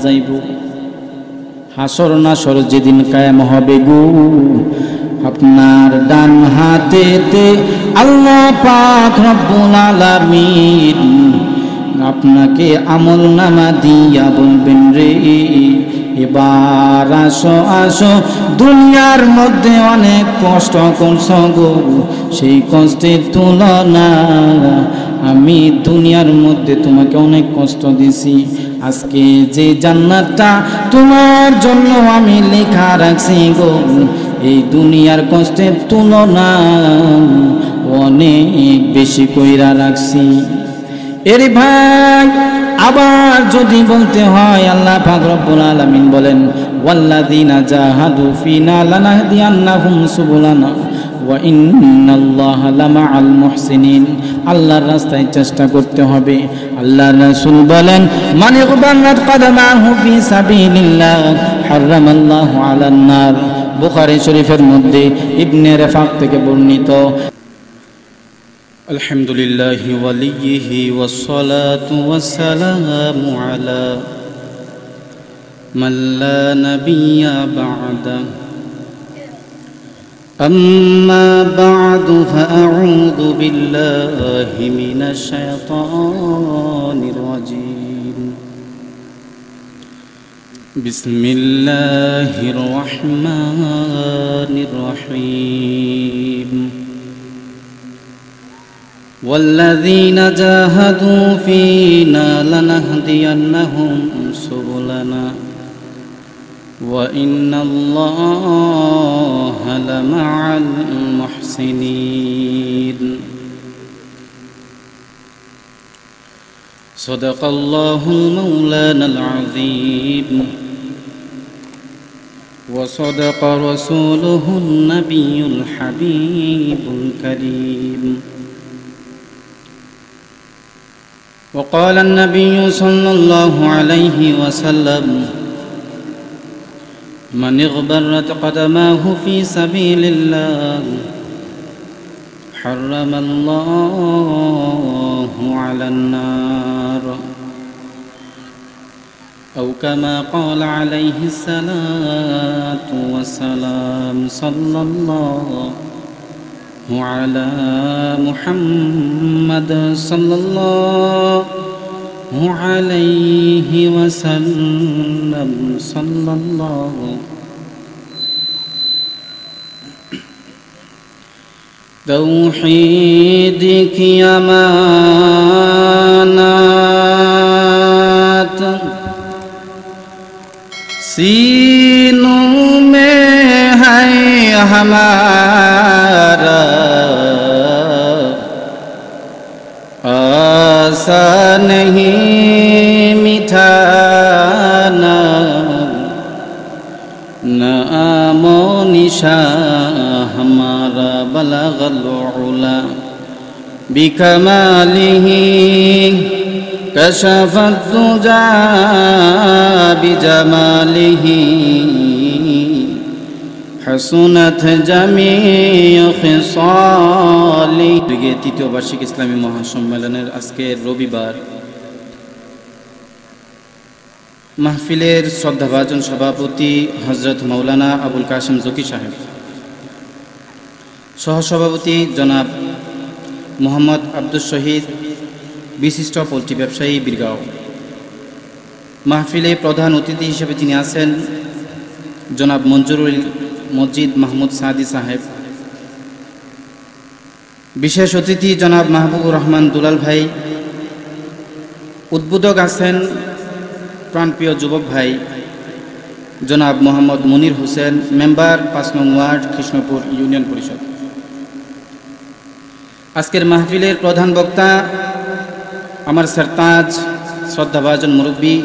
যাইব। হাসর নাসর যেদিন কায়েম হবে গো, আপনার ডান হাতেতে আল্লাহ পাক রব্বুল আলামিন আপনাকে আমলনামা দিয়া বলবেন, রে এবার আসো আসো, দুনিয়ার মধ্যে অনেক কষ্ট করছো গো, সেই কষ্টের তুলনা আমি দুনিয়ার মধ্যে তোমাকে অনেক কষ্ট দিছি। আজকে যে জান্নাতটা তোমার জন্য আমি লেখা রাখছি গো, এই দুনিয়ার কষ্টের তুলনা অনেক বেশি কইরা রাখছি। এর ভাই আবার যদি বলতে হয়, আল্লাহ পাক রব্বুল আলামিন বলেন, ওয়াল্লাযীনা জাহাদু ফিনা লানাহদিয়ান্নাহুম সুবুলানা ওয়া ইন্নাল্লাহা লামাআল মুহসিনিন। আল্লাহর রাস্তায় চেষ্টা করতে হবে। আল্লাহর রাসূল বলেন, মান ইগবারাত কদমাহু ফি সাবিলিল্লাহ হারামাল্লাহু আলান নার। বুখারী শরীফের মধ্যে ইবনে রেফাক থেকে বর্ণিত। আলহামদুলিল্লাহি ওয়ালিয়িহি ওয়াসসালাতু ওয়াসসালামু আলা মান লা নাবিয়্যা বা'দা। أما بعد فأعوذ بالله من الشيطان الرجيم. بسم الله الرحمن الرحيم. والذين جاهدوا فينا لنهدينهم سبلنا وإن الله لمع المحسنين. صدق الله المولانا العظيم وصدق رسوله النبي الحبيب الكريم. وقال النبي صلى الله عليه وسلم: من اغبرت قدماه في سبيل الله حرم الله على النار، أو كما قال عليه الصلاة والسلام. صلى الله على محمد صلى الله عليه وسلم. صلى الله توحيدك अमानत सीनों में है हमारा, आसा नहीं मिटाना, नामो निशा हमारा बलगल उला बिकमालिही कशफत दुजा बिजमालिही हसनत जमीउ খিসালি। তৃতীয় বার্ষিক ইসলামী মহাসম্মেলনের আজকের রবিবার মাহফিলের শ্রদ্ধাভাজন সভাপতি হযরত মাওলানা আবুল কাসেম জকি সাহেব, সহসভাপতি জনাব মোহাম্মদ আব্দুল শহীদ, বিশিষ্ট পোল্ট্রি ব্যবসায়ী বীরগাঁও। মাহফিলে প্রধান অতিথি হিসেবে যিনি আছেন জনাব মঞ্জুরুল মসজিদ মাহমুদ সাদি সাহেব, বিশেষ অতিথি জনাব মাহবুবুর রহমান দুলাল ভাই, উদ্বোধক আছেন প্রাণপ্রিয় যুবক ভাই জনাব মোহাম্মদ মনির হোসেন, মেম্বার ৫ নং ওয়ার্ড কৃষ্ণপুর ইউনিয়ন পরিষদ। আজকের মাহফিলের প্রধান বক্তা আমার সরতাজ শ্রদ্ধাভাজন মুরব্বী,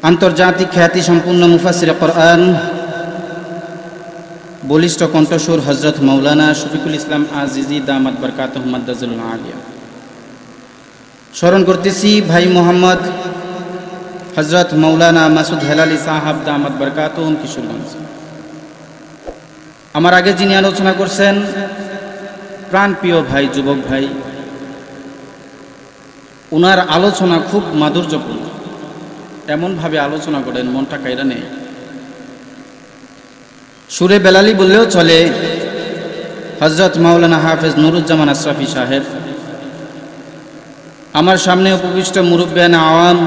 আন্তর্জাতিক খ্যাতি সম্পূর্ণ মুফাসসিরে কোরআন, বলিষ্ঠ কণ্ঠস্বর হযরত মাওলানা শফিকুল ইসলাম আজিজি দামাত বরকাতুহু মাদ্দাজুল আলিয়া। স্মরণ করতেছি ভাই মোহাম্মদ হযরত মাওলানা মাসুদ হেলালি সাহাব দামাত বরকাতুহুম কিশোরগঞ্জ। আমার আগে যিনি আলোচনা করছেন প্রাণপ্রিয় ভাই যুবক ভাই, ওনার আলোচনা খুব মাধুর্যপূর্ণ। এমনভাবে আলোচনা করেন মনটা কাইরা নেই। সুরে বেলালি বললেও চলে। হযরত মাওলানা হাফেজ নুরুজ্জামান আশরাফি সাহেব, আমার সামনে উপবিষ্ট মুরব্বিয়ান আওয়াম,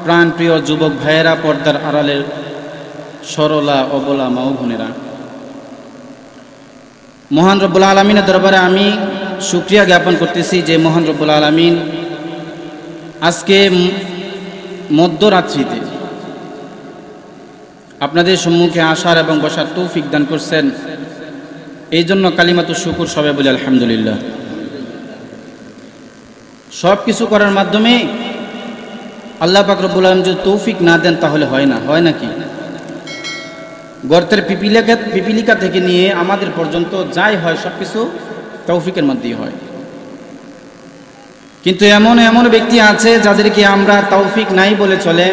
প্রাণপ্রিয় যুবক ভাইয়েরা, পর্দার আড়ালের সরলা অবলা মা ও বোনেরা, মহান রব্বুল আলামিনের দরবারে আমি শুকরিয়া জ্ঞাপন করতেছি যে মহান রব্বুল আলামিন আজকে মধ্যরাত্রিতে আপনাদের সম্মুখে আসার এবং বসার তৌফিক দান করছেন। এই জন্য কালিমাতুশ শুকুর সবাই বলি আলহামদুলিল্লাহ। সব কিছু করার মাধ্যমে আল্লাহ পাক রব্বুল আলামিন যদি তৌফিক না দেন তাহলে হয় না, হয় নাকি? গর্তের পিপিলিকা থেকে নিয়ে আমাদের পর্যন্ত যাই হয় সব কিছু তৌফিকের মধ্যেই হয়। কিন্তু এমন এমন ব্যক্তি আছে যাদেরকে আমরা তৌফিক নাই বলে চলে।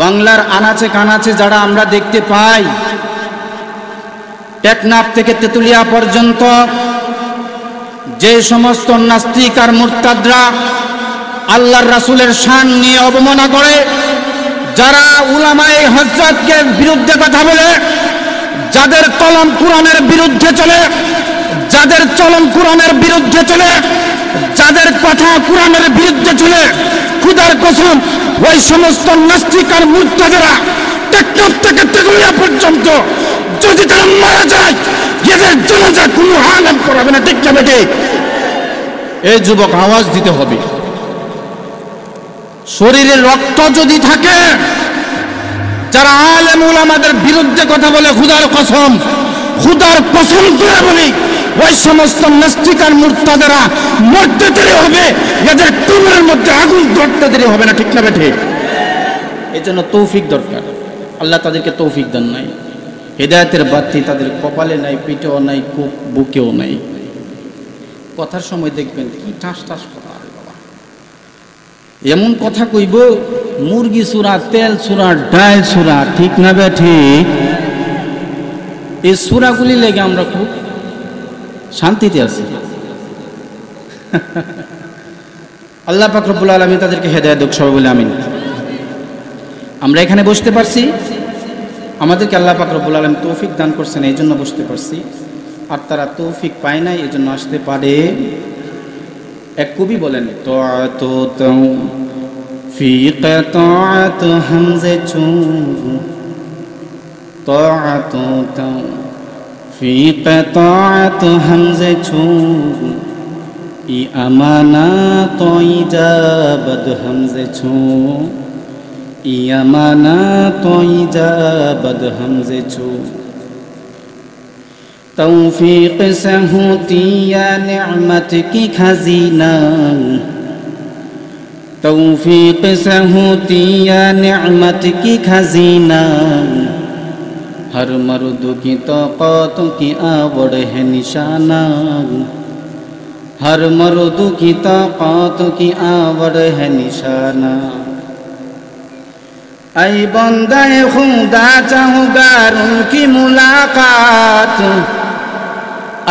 বাংলার আনাচে কানাচে যারা আমরা দেখতে পাই, টেকনাফ থেকে তেতুলিয়া পর্যন্ত যে সমস্ত নাস্তিক আর মুরতাদরা আল্লাহর রাসূলের শান নিয়ে অবমাননা করে, যারা উলামায়ে হযরতকে বিরুদ্ধে কথা বলে, যাদের কলম কোরআনের বিরুদ্ধে চলে, যাদের চলন কোরআনের বিরুদ্ধে চলে, যাদের কথা কোরআনের বিরুদ্ধে চলে, খোদার কসম ওই সমস্ত নাস্তিক আর মুরতাদরা টেকনাফ থেকে তেতুলিয়া পর্যন্ত যদি তারা মারা যায়, এদের জানাজা কোনো আলেম পড়াবে না। ঠিক না বেঠিক? এই যুবক আওয়াজ দিতে হবে। শরীরে রক্ত যদি থাকে, যারা আলেম উলামাদের বিরুদ্ধে কথা বলে, খোদার কসম করে বলি, ওই সমস্ত নাস্তিক আর মুরতাদরা মরতে দেরি হবে, এদের কবরের মধ্যে আগুন ধরতে দেরি হবে না। ঠিক না বেঠিক? এই জন্য তৌফিক দরকার। আল্লাহ তাদেরকে তৌফিক দেন নাই। হেদায়েতের বাতি তাদের কপালে নাই, পিঠেও নাই, বুকেও নাই। কথার সময় দেখবেন কি ঠাস ঠাস কথা, এমন কথা কইব মুরগি সুরা, তেল সুরা, ডাল সুরা। ঠিক না বেঠিক? এই সুরাগুলি লেগে আমরা খুব শান্তিতে আছি। আল্লাহ পাক রব্বুল আলামিন তাদেরকে হেদায়েত দেখ সবাই বলে আমিন। আমরা এখানে বসতে পারছি, আমাদেরকে আল্লাহ পাক রব্বুল আলামিন তৌফিক দান করছেন, এই জন্য বসতে পারছি। আর তারা তৌফিক পায় নাই, এই জন্য আসতে পারে। এক কবি বলেন, ফি কাতাআত হামজাতু তাআতু ফি কাতাআত হামজাতু ই আমানাত ইজাবাত হামজাতু ই আমানাত ইজাবাত হামজাতু तौफीक से होती या नेमत की खजीना, तौफीक से होती या नेमत की खजीना, हर मर्द की तौक़ात की आवड़ है निशाना, हर मर्द की तौक़ात की आवड़ है निशाना। ऐ बंदे खुदा चाहूँगार उनकी मुलाकात,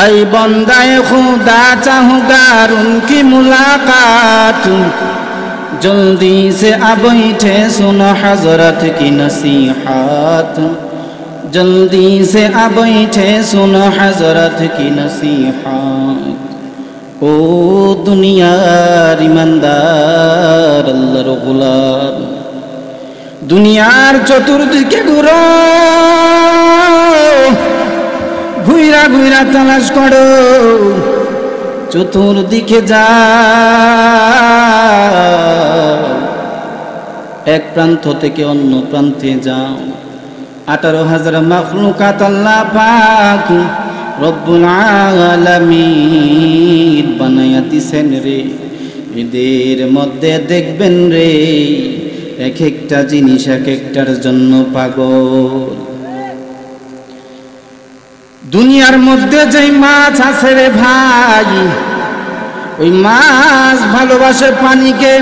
ऐ बंदे खुदा चाहूँगार उनकी मुलाकात, जल्दी से आ बैठे सुनो हजरत की नसीहत, जल्दी से आ बैठे सुनो हजरत की नसीहत। ओ दुनियार ईमानदार अल्लाहर गुलाम, দুনিয়ার চতুর্দিকে ঘুরো, ঘুইরা ঘুইরা তালাশ করো, চতুর্দিকে যাও, এক প্রান্ত থেকে অন্য প্রান্তে যাও। 18,000 মাখলুকাত আল্লাহ পাক রব্বুল আলামিন বানায়া দিছেন রে। এদের মধ্যে দেখবেন রে, এক একটা জিনিস এক একটার জন্য পাগল। দুনিয়ার মধ্যে যেই মাছ আছে রে ভাই, ওই মাছ ভালোবাসে পানিকে,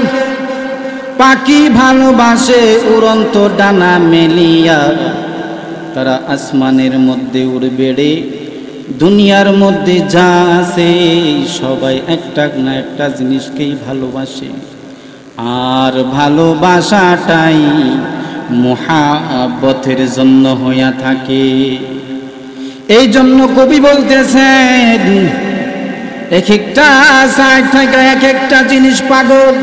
পাখি ভালোবাসে উড়ন্ত ডানা মেলিয়া। তারা আসমানের মধ্যে উড়বে রে। দুনিয়ার মধ্যে যা আছে সবাই একটা না একটা জিনিসকেই ভালোবাসে। আর ভালোবাসাটাই মুহাব্বতের জন্য হইয়া থাকে। এই জন্য কবি বলতেছেন এক একটা সাইড থেকে এক একটা জিনিস পাগল।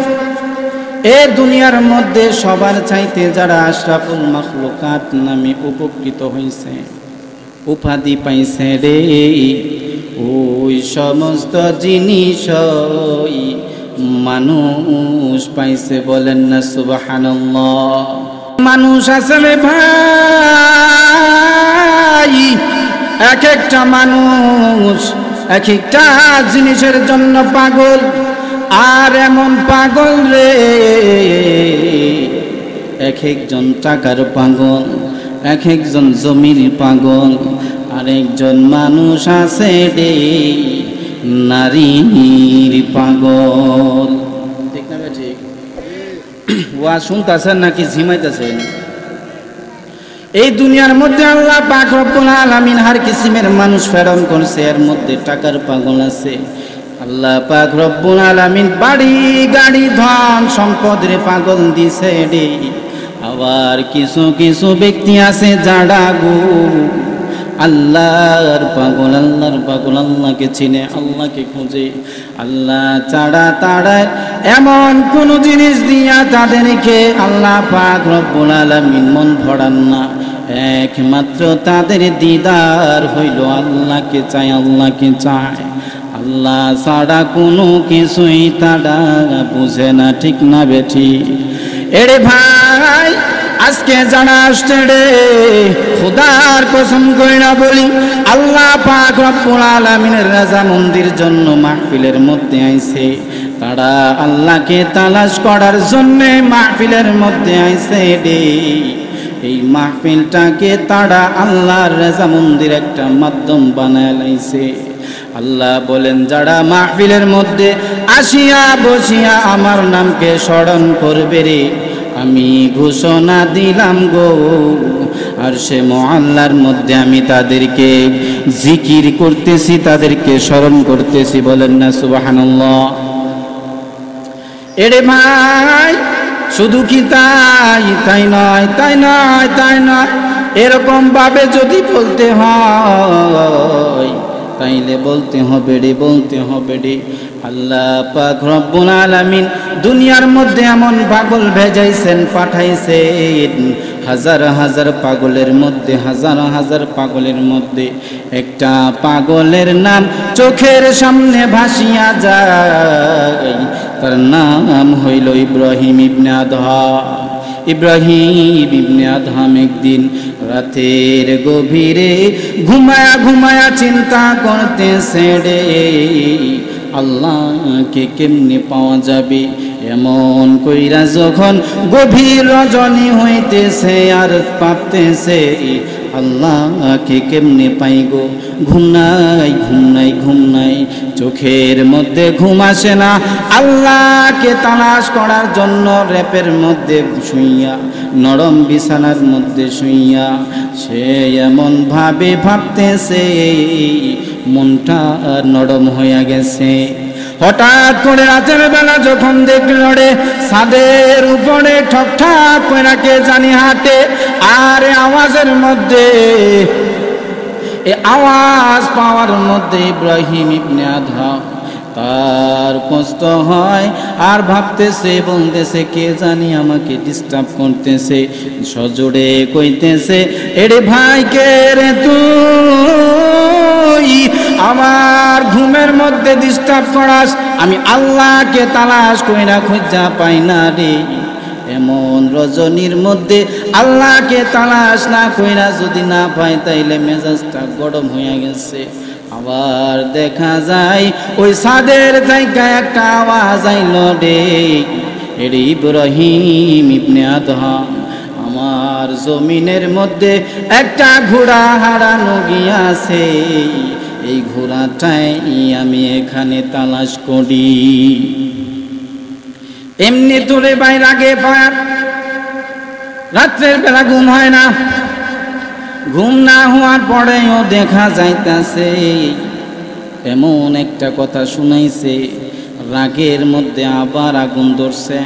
এ দুনিয়ার মধ্যে সবার চাইতে যারা আশরাফুল মাখলুকাত নামে উপকৃত হয়েছে, উপাধি পাইছে রে, ওই সমস্ত জিনিস মানুষ পাইছে। বলেন না সুবহানাল্লাহ। মানুষ আসলে ভাই এক একটা মানুষ এক একটা জিনিসের জন্য পাগল। আর এমন পাগল রে, এক একজন টাকার পাগল, এক একজন জমির পাগল, আর একজন মানুষ আছে রে নারীর পাগল। ঠিক না ঠিক? ওয়া শুনতেছেন নাকি ঝিমাইতেছেন? এই দুনিয়ার মধ্যে আল্লাহ পাক রব্বুল আলামিন হার কিসিমের মানুষ প্রেরণ করছে। এর মধ্যে টাকার পাগল আছে। আল্লাহ পাক রব্বুল আলামিন বাড়ি গাড়ি ধন সম্পদের পাগল দিছে রে। আবার কিছু কিছু ব্যক্তি আছে যারা গো আল্লাহর পাগল, আল্লাহর পাগল, আল্লাহকে চিনে, আল্লাহকে খুঁজে, আল্লাহ ছাড়া তারা এমন কোন জিনিস দিয়া তাদেরকে আল্লাহ পাক রব্বুল আলামিন মন ভরান না। একমাত্র তাদের দিদার হইল আল্লাহকে চায়, আল্লাহকে চায়। আল্লাহ ছাড়া কোনো কিছুই তারা বুঝে না। ঠিক না বেঠি? এরে ভাই আজকে যারা আসছে রে, খোদার কসম কইরা বলি, আল্লাহ পাক রব্বুল আলামিনের রাজা মন্দির জন্য মাহফিলের মধ্যে আইছে। তারা আল্লাহকে তালাশ করার জন্য মাহফিলের মধ্যে আইছে রে। এই মাহফিলটাকে তারা আল্লাহর রাজা মন্দির একটা মাধ্যম বানায় লাইছে। আল্লাহ বলেন যারা মাহফিলের মধ্যে আসিয়া বসিয়া আমার নামকে স্মরণ করবে রে, আমি ঘোষণা দিলাম গো আর সে মহল্লার মধ্যে আমি তাদেরকে জিকির করতেছি, তাদেরকে স্মরণ করতেছি। বলেন না সুবহানাল্লাহ। এরে ভাই শুধু কি তাই নয়, তাই নয়, তাই নয়, এরকম ভাবে যদি বলতে হয় তাইলে বলতে হবে রে, বলতে হবে রে। আল্লাহ পাক রব্বুল আলামিন দুনিয়ার মধ্যে এমন পাগল ভেজাইছেন, পাঠাইছেন। হাজার হাজার পাগলের মধ্যে, হাজার হাজার পাগলের মধ্যে একটা পাগলের নাম চোখের সামনে ভাসিয়া যায়। তার নাম হইল ইব্রাহিম ইবনে আদহাম। ইব্রাহিম ইবনে আদহাম একদিন রাতের গভীরে ঘুমায়া ঘুমায়া চিন্তা করতেছে রে, আল্লাহকে কেমনে পাওয়া যাবে। এমন কইরা যখন গভীর রজনী হইতেছে আর ভাবতেছে আল্লাহকে কেমনে পাই গো। ঘুম নাই, ঘুম নাই, ঘুম নাই, চোখের মধ্যে ঘুম আসে না। আল্লাহকে তালাশ করার জন্য রেপের মধ্যে শুইয়া, নরম বিছানার মধ্যে শুইয়া সে এমন ভাবে ভাবতেছে মনটা নরম হইয়া গেছে। হঠাৎ করে রাতের বেলা যখন দেখল রে ছাদের উপরে ঠকঠাক করে কে জানি হাঁটে, আর আওয়াজের মধ্যে, আওয়াজ পাওয়ার মধ্যে ইব্রাহিম ইবনে আদহাম তার কষ্ট হয় আর ভাবতেছে, বলতেছে কে জানি আমাকে ডিস্টার্ব করতেছে। সজোরে কইতেছে এরে ভাই কে রে তুই, আমার ঘুমের মধ্যে ডিস্টার্ব করাস। আমি আল্লাহকে তালাশ কইরা খুঁজা পাই না রে। এমন রজনীর মধ্যে আল্লাহকে তালাশ না কইরা যদি না পাই তাইলে মেজাজটা গরম হয়ে গেছে। আবার দেখা যায় ওই ছাদের জায়গায় একটা আওয়াজ আইল রে, এরে ইব্রাহিম ইবনে আদহাম, আমার জমিনের মধ্যে একটা ঘোড়া হারানো গিয়াছে, এই ঘোড়াটাই আমি এখানে তালাশ করি। এমনি তোরে বাইর আগে পার রাত্রের বেলা ঘুম হয় না। ঘুম না হওয়ার পরেও দেখা যাইতাছে এমন একটা কথা শুনাইছে, রাগের মধ্যে আবার আগুন ধরছে।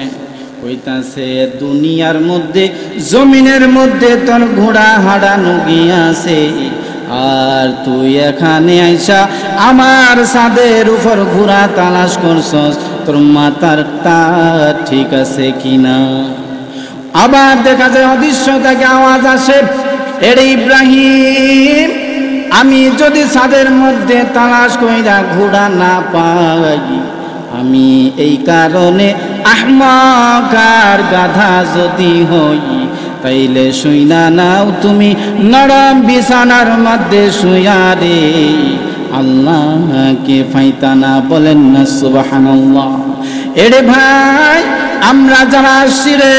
কইতাছে দুনিয়ার মধ্যে জমিনের মধ্যে তোর ঘোড়া হাঁটানো গিয়াছে, আর তুই এখানে আইসা আমার ছাদের উপর ঘোড়া তালাশ করছস, তোর মাথার তার ঠিক আছে কিনা। আবার দেখা যায় অদৃশ্য থেকে আওয়াজ আসে, এরে ইব্রাহিম, আমি যদি ছাদের মধ্যে তালাশ কইরা ঘোড়া না পাই, আমি এই কারণে আহমক আর গাধা যদি হই, তাইলে শুইনা নাও তুমি নরম বিছানার মধ্যে শুইয়া রে, আল্লাহকে ফাইতানা। বলেন না সুবহানাল্লাহ। এরে ভাই, আমরা যারা আসছি রে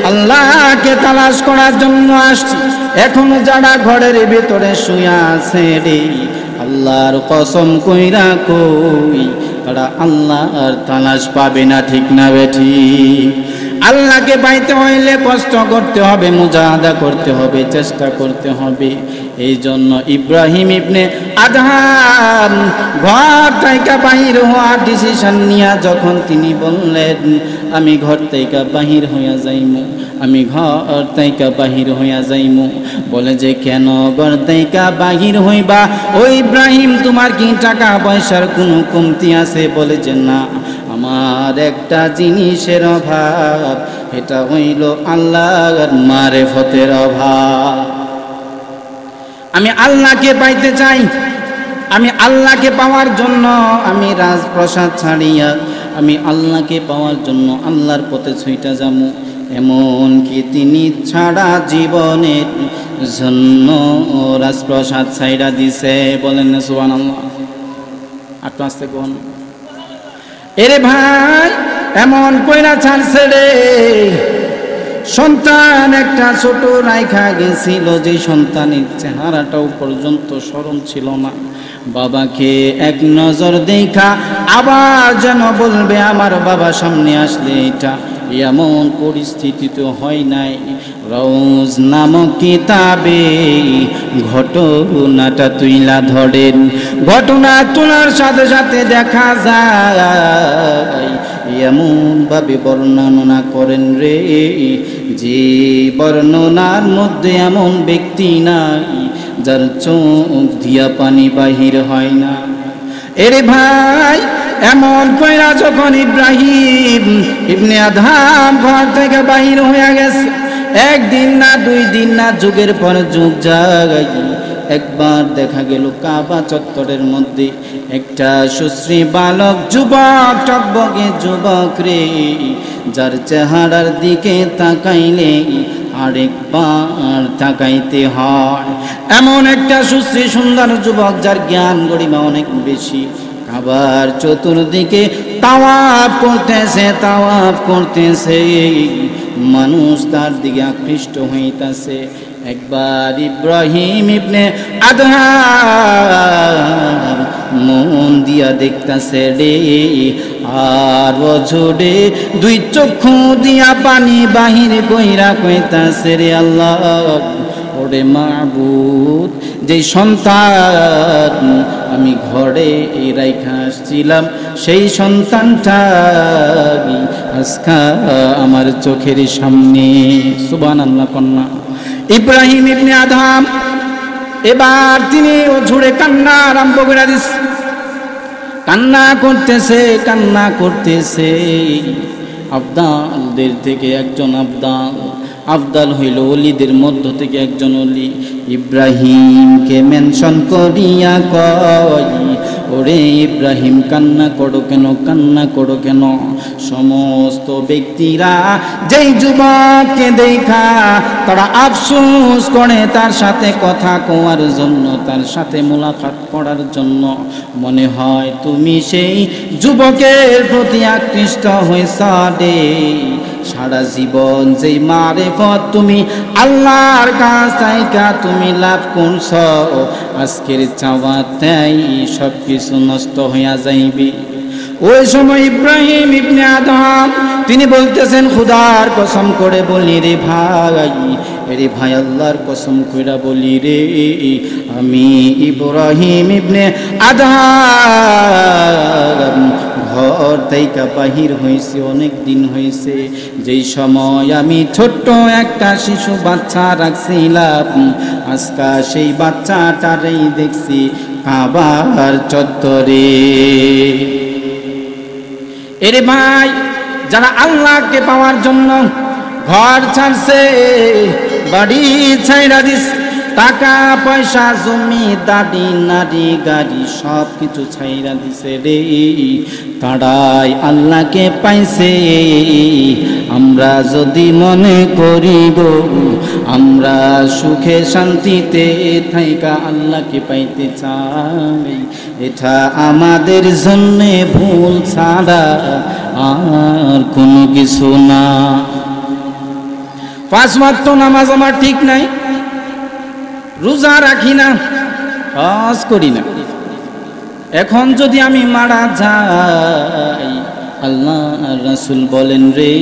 আল্লাহকে তালাশ করার জন্য আসছি, এখনো যারা ঘরের ভিতরে শুয়া আছে রে, আল্লাহর কসম কইরা কই, তারা আল্লাহর তালাশ পাবে না, ঠিক না বেঠি? আল্লাহকে পাইতে হইলে কষ্ট করতে হবে, মুজাহাদা করতে হবে, চেষ্টা করতে হবে। এই জন্য ইব্রাহিম ইবনে আদহাম ঘর থেকে বাহির হওয়ার ডিসিশন নিয়া যখন তিনি বললেন, আমি ঘর থেকে বাহির হইয়া যাইমু, আমি ঘর থেকে বাহির হইয়া যাইমু, বলে যে কেন ঘর থেকে বাহির হইবা ও ইব্রাহিম, তোমার কি টাকা পয়সার কোনো কমতি আছে? বলে যে না, আমার একটা জিনিসের অভাব, এটা হইল আল্লাহর মারিফতের অভাব। আমি আল্লাহকে পাইতে চাই, আমি আল্লাহকে পাওয়ার জন্য আমি রাজপ্রাসাদ ছাড়িয়া আমি আল্লাহকে পাওয়ার জন্য আল্লাহর পথে ছুইটা যাবো। এমন কি তিনি ছাড়া জীবনের জন্য রাজপ্রাসাদ ছাইড়া দিছে। বলেন না সুবহানাল্লাহ। আর তো আসতে কোন এরে ভাই, এমন কইরা ছাড়ছে রে, সন্তান একটা ছোট রাইখা গেছিল, যে সন্তানের চেহারাটাও পর্যন্ত স্মরণ ছিল না। বাবাকে এক নজর দেখা আবার যেন বলবে আমার বাবা সামনে আসলে, এটা এমন পরিস্থিতি তো হয় নাই। রওজ নামক কিতাবে ঘটনাটা তুইলা ধরেন, ঘটনা তোলার সাথে সাথে দেখা যায় এমন ভাবে বর্ণনা করেন রে, যে বর্ণনার মধ্যে এমন ব্যক্তি নাই যার চোখ দিয়া পানি বাহির হয় না। এরে ভাই, এমন কইরা যখন ইব্রাহিম ইবনে আদহাম ঘর থেকে বাহির হয়ে গেছে, একদিন না, দুই দিন না, যুগের পর যুগ যায়, একবার দেখা গেল কাবা চত্বরের মধ্যে একটা সুশ্রী বালক যুবক, টকবকে যুবক রে, যার চেহারার দিকে তাকাইলে আরেকবার তাকাইতে হয়। এমন একটা সুশ্রী সুন্দর যুবক, যার জ্ঞান গরিমা অনেক বেশি, আবার চতুর্দিকে তাওয়াফ করতেছে, তাওয়াফ করতেছে, মানুষ তার দিকে আকৃষ্ট হইতাছে। একবার ইব্রাহিম ইবনে আদহাম মন দিয়া দেখতাছে রে, আর ওজোরে দুই চক্ষু দিয়া পানি বাহির কইরা কইতাছে রে, আল্লাহ ওরে মাবুদ, যে সন্তান আমি ঘরে এই রাইখা আসছিলাম, সেই সন্তানটা আজকা আমার চোখের সামনে। সুবহানাল্লাহ কন্যা ইব্রাহিম ইবনে আদহাম এবার তিনি ও ঝুড়ে কান্না আরম্ভ করে দিস, কান্না করতেছে, কান্না করতেছে। আবদালদের থেকে একজন আবদাল, আবদাল হইল ওলিদের মধ্য থেকে একজন ওলি। ইব্রাহিমকে মেনশন করিয়া কয়, ওরে ইব্রাহিম কান্না করো কেন, কান্না করো কেন? সমস্ত ব্যক্তিরা যেই যুবককে দেখা তারা আফসোস করে, তার সাথে কথা কওয়ার জন্য, তার সাথে মোলাকাত করার জন্য। মনে হয় তুমি সেই যুবকের প্রতি আকৃষ্ট হয়েছ রে। সারা জীবন যেই মারিফত তুমি আল্লাহর কাছ থেকে তুমি লাভ করছ, আজকের চাওয়াতেই সব কিছু নষ্ট হইয়া যাইবে। ওই সময় ইব্রাহিম ইবনে আদহাম তিনি বলতেছেন, খুদার কসম করে বলি রে ভাই, এরে ভাই আল্লাহর কসম কইরা বলি রে, আমি ইব্রাহিম ইবনে আদহাম ঘর থেকে বাহির হয়েছে অনেক দিন হয়েছে, যেই সময় আমি ছোট্ট একটা শিশু বাচ্চা রাখছিলাম, আজকা সেই বাচ্চাটারেই দেখছি কাবার চত্বরে। এরে ভাই, যারা আল্লাহকে পাওয়ার জন্য ঘর ছাড়ছে, বাড়ি ছাইড়া দিস, টাকা পয়সা জমি দাড়ি নারী গাড়ি সব কিছু ছাইড়া দিছে রে, তারাই আল্লাহকে পাইছে। আমরা যদি মনে করি গো আমরা সুখে শান্তিতে থাইকা আল্লাহকে পাইতে চাই, এটা আমাদের জন্যে ভুল ছাড়া আর কোনো কিছু না। 5 ওয়াক্ত নামাজ আমার ঠিক নাই, রোজা রাখি না, হজ করি না। এখন যদি আমি মারা যাই, আল্লাহ রাসূল বলেন রে,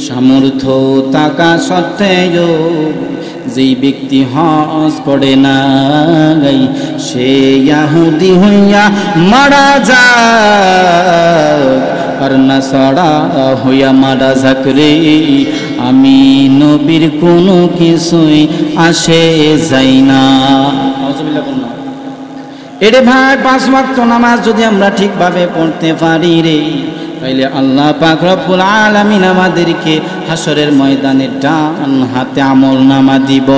সামর্থ্য টাকা সত্ত্বেও যেই ব্যক্তি হজ করে না, সে ইহুদি হইয়া মারা যায় আর নাসারা হইয়া মারা যাক রে, আমি নবীর কোনো কিছুই আসে যাই না। এরে ভাই, 5 ওয়াক্ত নামাজ যদি আমরা ঠিকভাবে পড়তে পারি রে, তাইলে আল্লাহ পাক রব্বুল আলামিন আমাদেরকে হাসরের ময়দানে ডান হাতে আমলনামা দিব।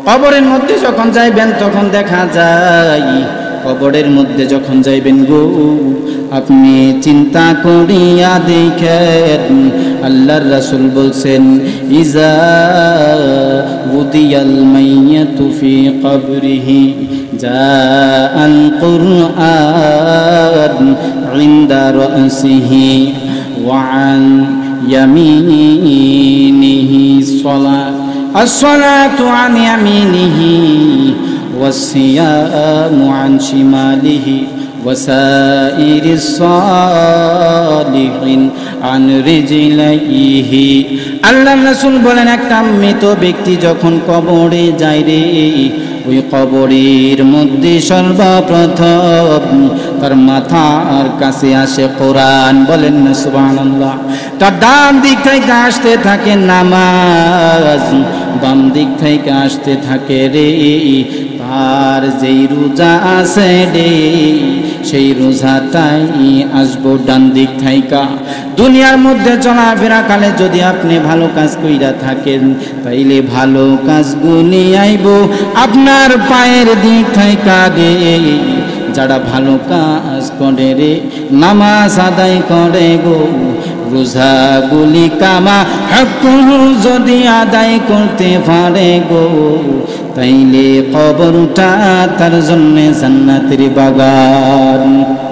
কবরের মধ্যে যখন যাইবেন তখন দেখা যায়, কবরের মধ্যে যখন যাইবেন গো, আপনি চিন্তা করিয়া দেখেন, আল্লাহর রাসূল বলছেন, ইজা উদিয়াল মাইয়াতু ফি কবরিহি জাআল কুরআন ইনদা রাসিহি ওয়া আন ইয়ামিনিহি الصلاة عن يمينه والصيام عن شماله وسائر الصالحين عن رجليه। আল্লাহ রাসূল বলেন, একটা মৃত ব্যক্তি যখন কবরে যায় রে, ওই কবরের মধ্যে সর্বপ্রথম তার মাথার কাছে আসে কোরআন। বলেন না সুবহানাল্লাহ। তার ডান দিক থেকে আসতে থাকে নামাজ, বাম দিক থেকে আসতে থাকে রে তার যেই রোজা আছে রে, সেই রোজাটাই আসবো ডান দিক থেকে। দুনিয়ার মধ্যে চলাফেরা কালে যদি আপনি ভালো কাজ কইরা থাকেন, তাইলে ভালো কাজগুলি আইব আপনার পায়ের দিক থেকে রে। যারা ভালো কাজ করে রে, নামাজ আদায় করে গো, রোজাগুলি কামা হক যদি আদায় করতে পারে গো, তাইলে কবরটা তার জন্য জান্নাতের বাগান।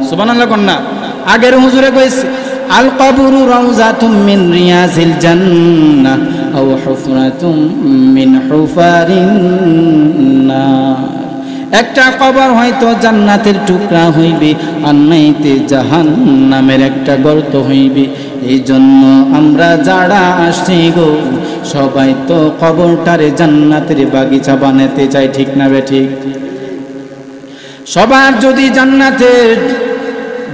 সুবহানাল্লাহ কন্যা। আগের হুজুরে কইছে, আল কবরু রাউজাতুম মিন রিয়াজিল জান্নাহ আও হুফরাতুম মিন হুফারিন নার। একটা কবর হয়তো জান্নাতের টুকরা হইবে, আর নাইতে জাহান্নামের একটা গর্ত হইবে। এই জন্য আমরা যারা আসছি গো, সবাই তো কবরটারে জান্নাতের বাগিচা বানাতে চাই, ঠিক না বে ঠিক? সবার যদি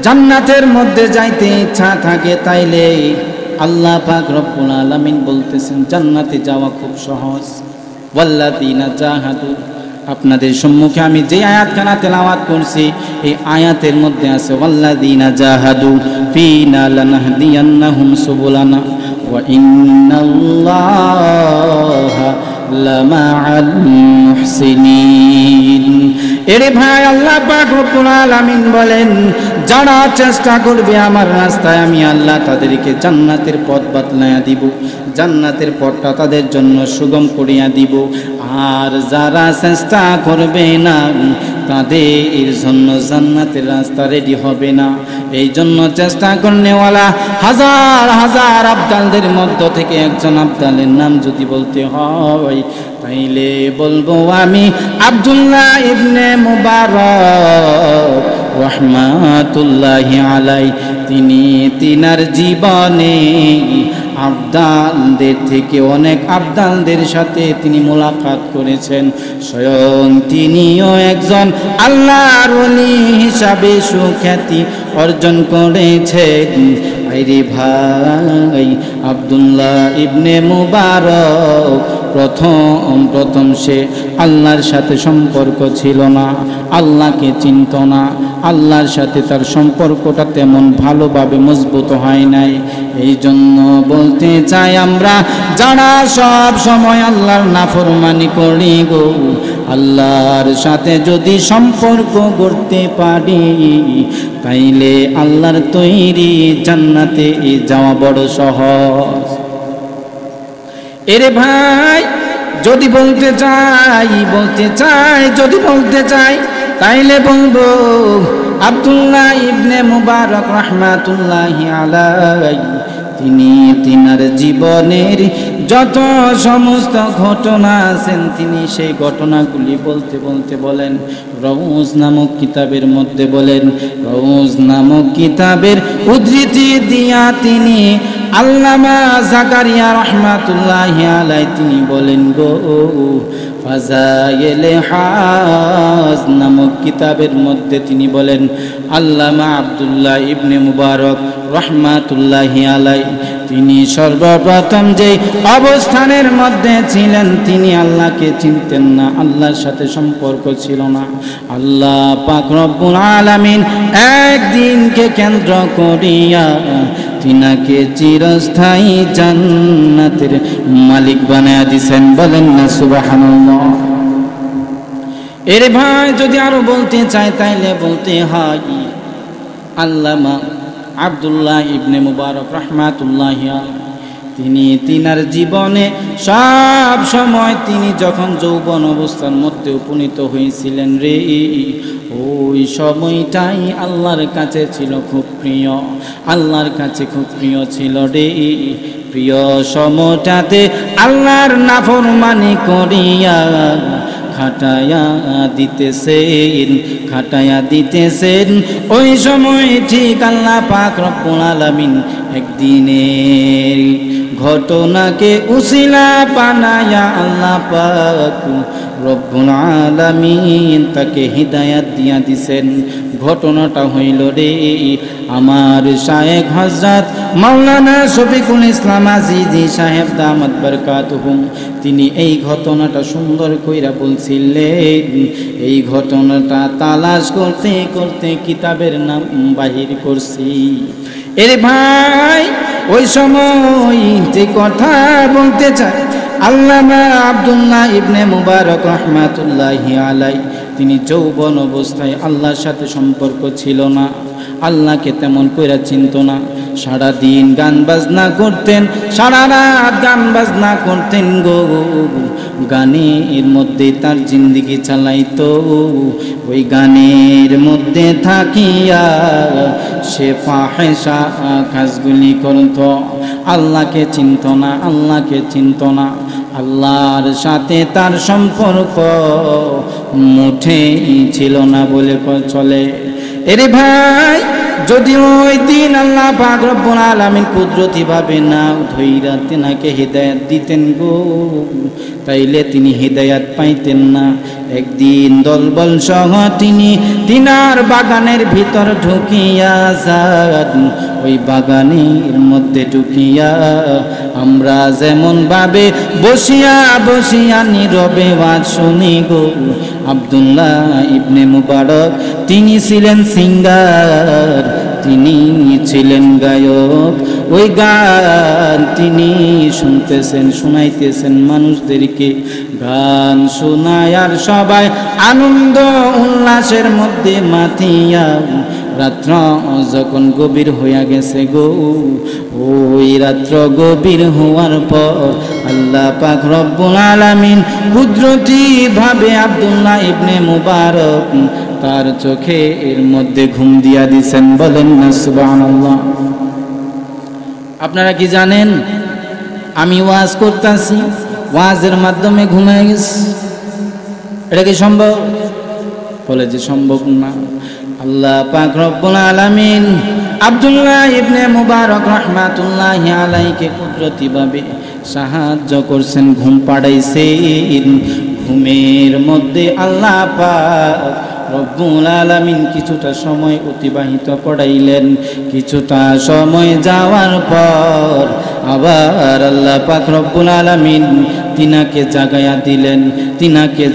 জান্নাতের মধ্যে যাইতে ইচ্ছা থাকে, তাইলে আল্লাহ পাক রব্বুল আলামিন বলতেছেন জান্নাতে যাওয়া খুব সহজ। ওয়াল্লাযীনা জাহাদু, আপনাদের সম্মুখে আমি যে আয়াতখানা তেলাওয়াত করছি, এই আয়াতের মধ্যে আছে ওয়াল্লাযীনা জাহাদু ফীনা লানাহদিয়ান্নাহুম সুবুলানা ওয়া ইন্নাল্লাহা লামাআল মুহসিনিন। এরে ভাই, আল্লাহ পাক রব্বুল আলামিন বলেন, যারা চেষ্টা করবে আমার রাস্তায়, আমি আল্লাহ তাদেরকে জান্নাতের পথ বাতলাইয়া দিব, জান্নাতের পথটা তাদের জন্য সুগম করিয়া দিব। আর যারা চেষ্টা করবে না, তাদের জন্য জান্নাতের রাস্তা রেডি হবে না। এই জন্য চেষ্টা করনেওয়ালা হাজার হাজার আবদালদের মধ্য থেকে একজন আবদালের নাম যদি বলতে হয়, তাইলে বলবো আমি আব্দুল্লাহ ইবনে মুবারক রাহমাতুল্লাহি আলাইহি। তিনি তিনার জীবনে আবদালদের থেকে অনেক আবদালদের সাথে তিনি মোলাকাত করেছেন। স্বয়ং তিনিও একজন আল্লাহর ওলি হিসাবে সুখ্যাতি অর্জন করেছেন। আইরে ভাই, আব্দুল্লাহ ইবনে মুবারক প্রথম সে আল্লাহর সাথে সম্পর্ক ছিল না, আল্লাহকে চিনত না, আল্লাহর সাথে তার সম্পর্কটা তেমন ভালোভাবে মজবুত হয় নাই। এই জন্য বলতে চাই, আমরা যারা সব সময় আল্লাহর নাফরমানি করি গো, আল্লাহর সাথে যদি সম্পর্ক করতে পারি তাইলে আল্লাহর তৈরি জান্নাতে যাওয়া বড় সহজ। এরে ভাই, যদি বলতে চাই তাইলে বলবো আব্দুল্লাহ ইবনে মুবারক রাহমাতুল্লাহি আলাইহি তিনি তিনার জীবনের যত সমস্ত ঘটনা আছেন তিনি সেই ঘটনাগুলি বলতে বলেন রওজ নামক কিতাবের মধ্যে বলেন। রওজ নামক কিতাবের উদ্ধৃতি দিয়া তিনি আল্লামা জাকারিয়া রাহমাতুল্লাহি আলাইহি তিনি বলেন গো, ফাজাইলে হাজ নামক কিতাবের মধ্যে তিনি বলেন আল্লামা আব্দুল্লাহ ইবনে মুবারক রাহমাতুল্লাহি আলাইহি তিনি সর্বপ্রথম যে অবস্থানের মধ্যে ছিলেন তিনি আল্লাহকে চিনতেন না, আল্লাহর সাথে সম্পর্ক ছিল না। আল্লাহ পাক রব্বুল আলামিন একদিনকে কেন্দ্র করিয়া তিনাকে চিরস্থায়ী জান্নাতের মালিক বানায়া দিয়েছেন। বলেন না সুবহানাল্লাহ। এরে ভাই, যদি আরো বলতে চাই তাইলে বলতে হয় আল্লামা আব্দুল্লাহ ইবনে মুবারক রাহমাতুল্লাহি আলাইহি তিনি তিনার জীবনে সব সময় তিনি যখন যৌবন অবস্থার মধ্যে উপনীত হয়েছিলেন রে, ওই সময়টাই আল্লাহর কাছে ছিল খুব প্রিয়, আল্লাহর কাছে খুব প্রিয় ছিল রে। প্রিয় সময়টাতে আল্লাহর নাফরমানি করিয়া খাটায়া দিতেছেন। ওই সময় ঠিক আল্লাহ পাক রব্বুল আলামিন একদিনের ঘটনাকে উসিলা বানায়া আল্লাহ পাক রব্বুল আলামিন তাকে হিদায়াত দিয়া দিছেন। ঘটনাটা হইল রে, আমার শায়েখ হযরত মাওলানা শফিকুল ইসলাম আজিজি সাহেব দামাত বরকাতুহুম তিনি এই ঘটনাটা সুন্দর কইরা বলছিলেন। এই ঘটনাটা তালাশ করতে করতে কিতাবের নাম বাহির করছি। এর ভাই, ওই সময় যে কথা বলতে চাই, আল্লামা আব্দুল্লাহ ইবনে মুবারক রাহমাতুল্লাহি আলাইহি তিনি যৌবন অবস্থায় আল্লাহর সাথে সম্পর্ক ছিল না, আল্লাহকে তেমন কইরা চিনত না। সারাদিন গান বাজনা করতেন, সারা রাত গান বাজনা করতেন গো, গানের মধ্যে তার জিন্দেগি চালাইতো। ওই গানের মধ্যে থাকিয়া সে ফাহেসা কাজগুলি করত, আল্লাহকে চিনত না, আল্লাহর সাথে তার সম্পর্ক মুঠেই ছিল না বলে চলে। এরে ভাই, যদি ওই দিন আল্লাহ পাক রব্বুল আলামিন কুদরতি ভাবে না ধইরা তিনাকে হিদায়াত দিতেন গো, তাইলে তিনি হিদায়াত পাইতেন না। একদিন দলবল সহ তিনি তিনার বাগানের ভিতর ঢুকিয়া যান। ওই বাগানের মধ্যে ঢুকিয়া আমরা যেমন ভাবে বসিয়া নীরবে ওয়াজ শুনি গো, আব্দুল্লাহ ইবনে মুবারক তিনি ছিলেন সিঙ্গার, তিনি ছিলেন গায়ক। ওই গান তিনি শুনাইতেছেন মানুষদেরকে। গান শোনায় আর সবাই আনন্দ উল্লাসের মধ্যে মাতিয়া রাত্র যখন গভীর হইয়া গেছে গো, ওই রাত্র গভীর হওয়ার পর আল্লাহ পাক রব্বুল আলামিন কুদরতি ভাবে আব্দুল্লাহ ইবনে মুবারক তার চোখে এর মধ্যে ঘুম দিয়া দিছেন। বলেন না সুবহানাল্লাহ। আপনারা কি জানেন, আমি ওয়াজ করতেছি, ওয়াজের মাধ্যমে ঘুমিয়ে গেছি? এটা কি সম্ভব? বলে যে সম্ভব না। আল্লাহ পাক রব্বুল আলামিন আব্দুল্লাহ ইবনে মুবারক রাহমাতুল্লাহি আলাইহিকে কুদরতিভাবে সাহায্য করছেন, ঘুম পাড়াইছেন। ঘুমের মধ্যে আল্লাহ পাক রব্বুল আলামিন কিছুটা সময় অতিবাহিত করাইলেন। কিছুটা সময় যাওয়ার পর আবার আল্লাহ পাক রব্বুল আলামিন তিনাকে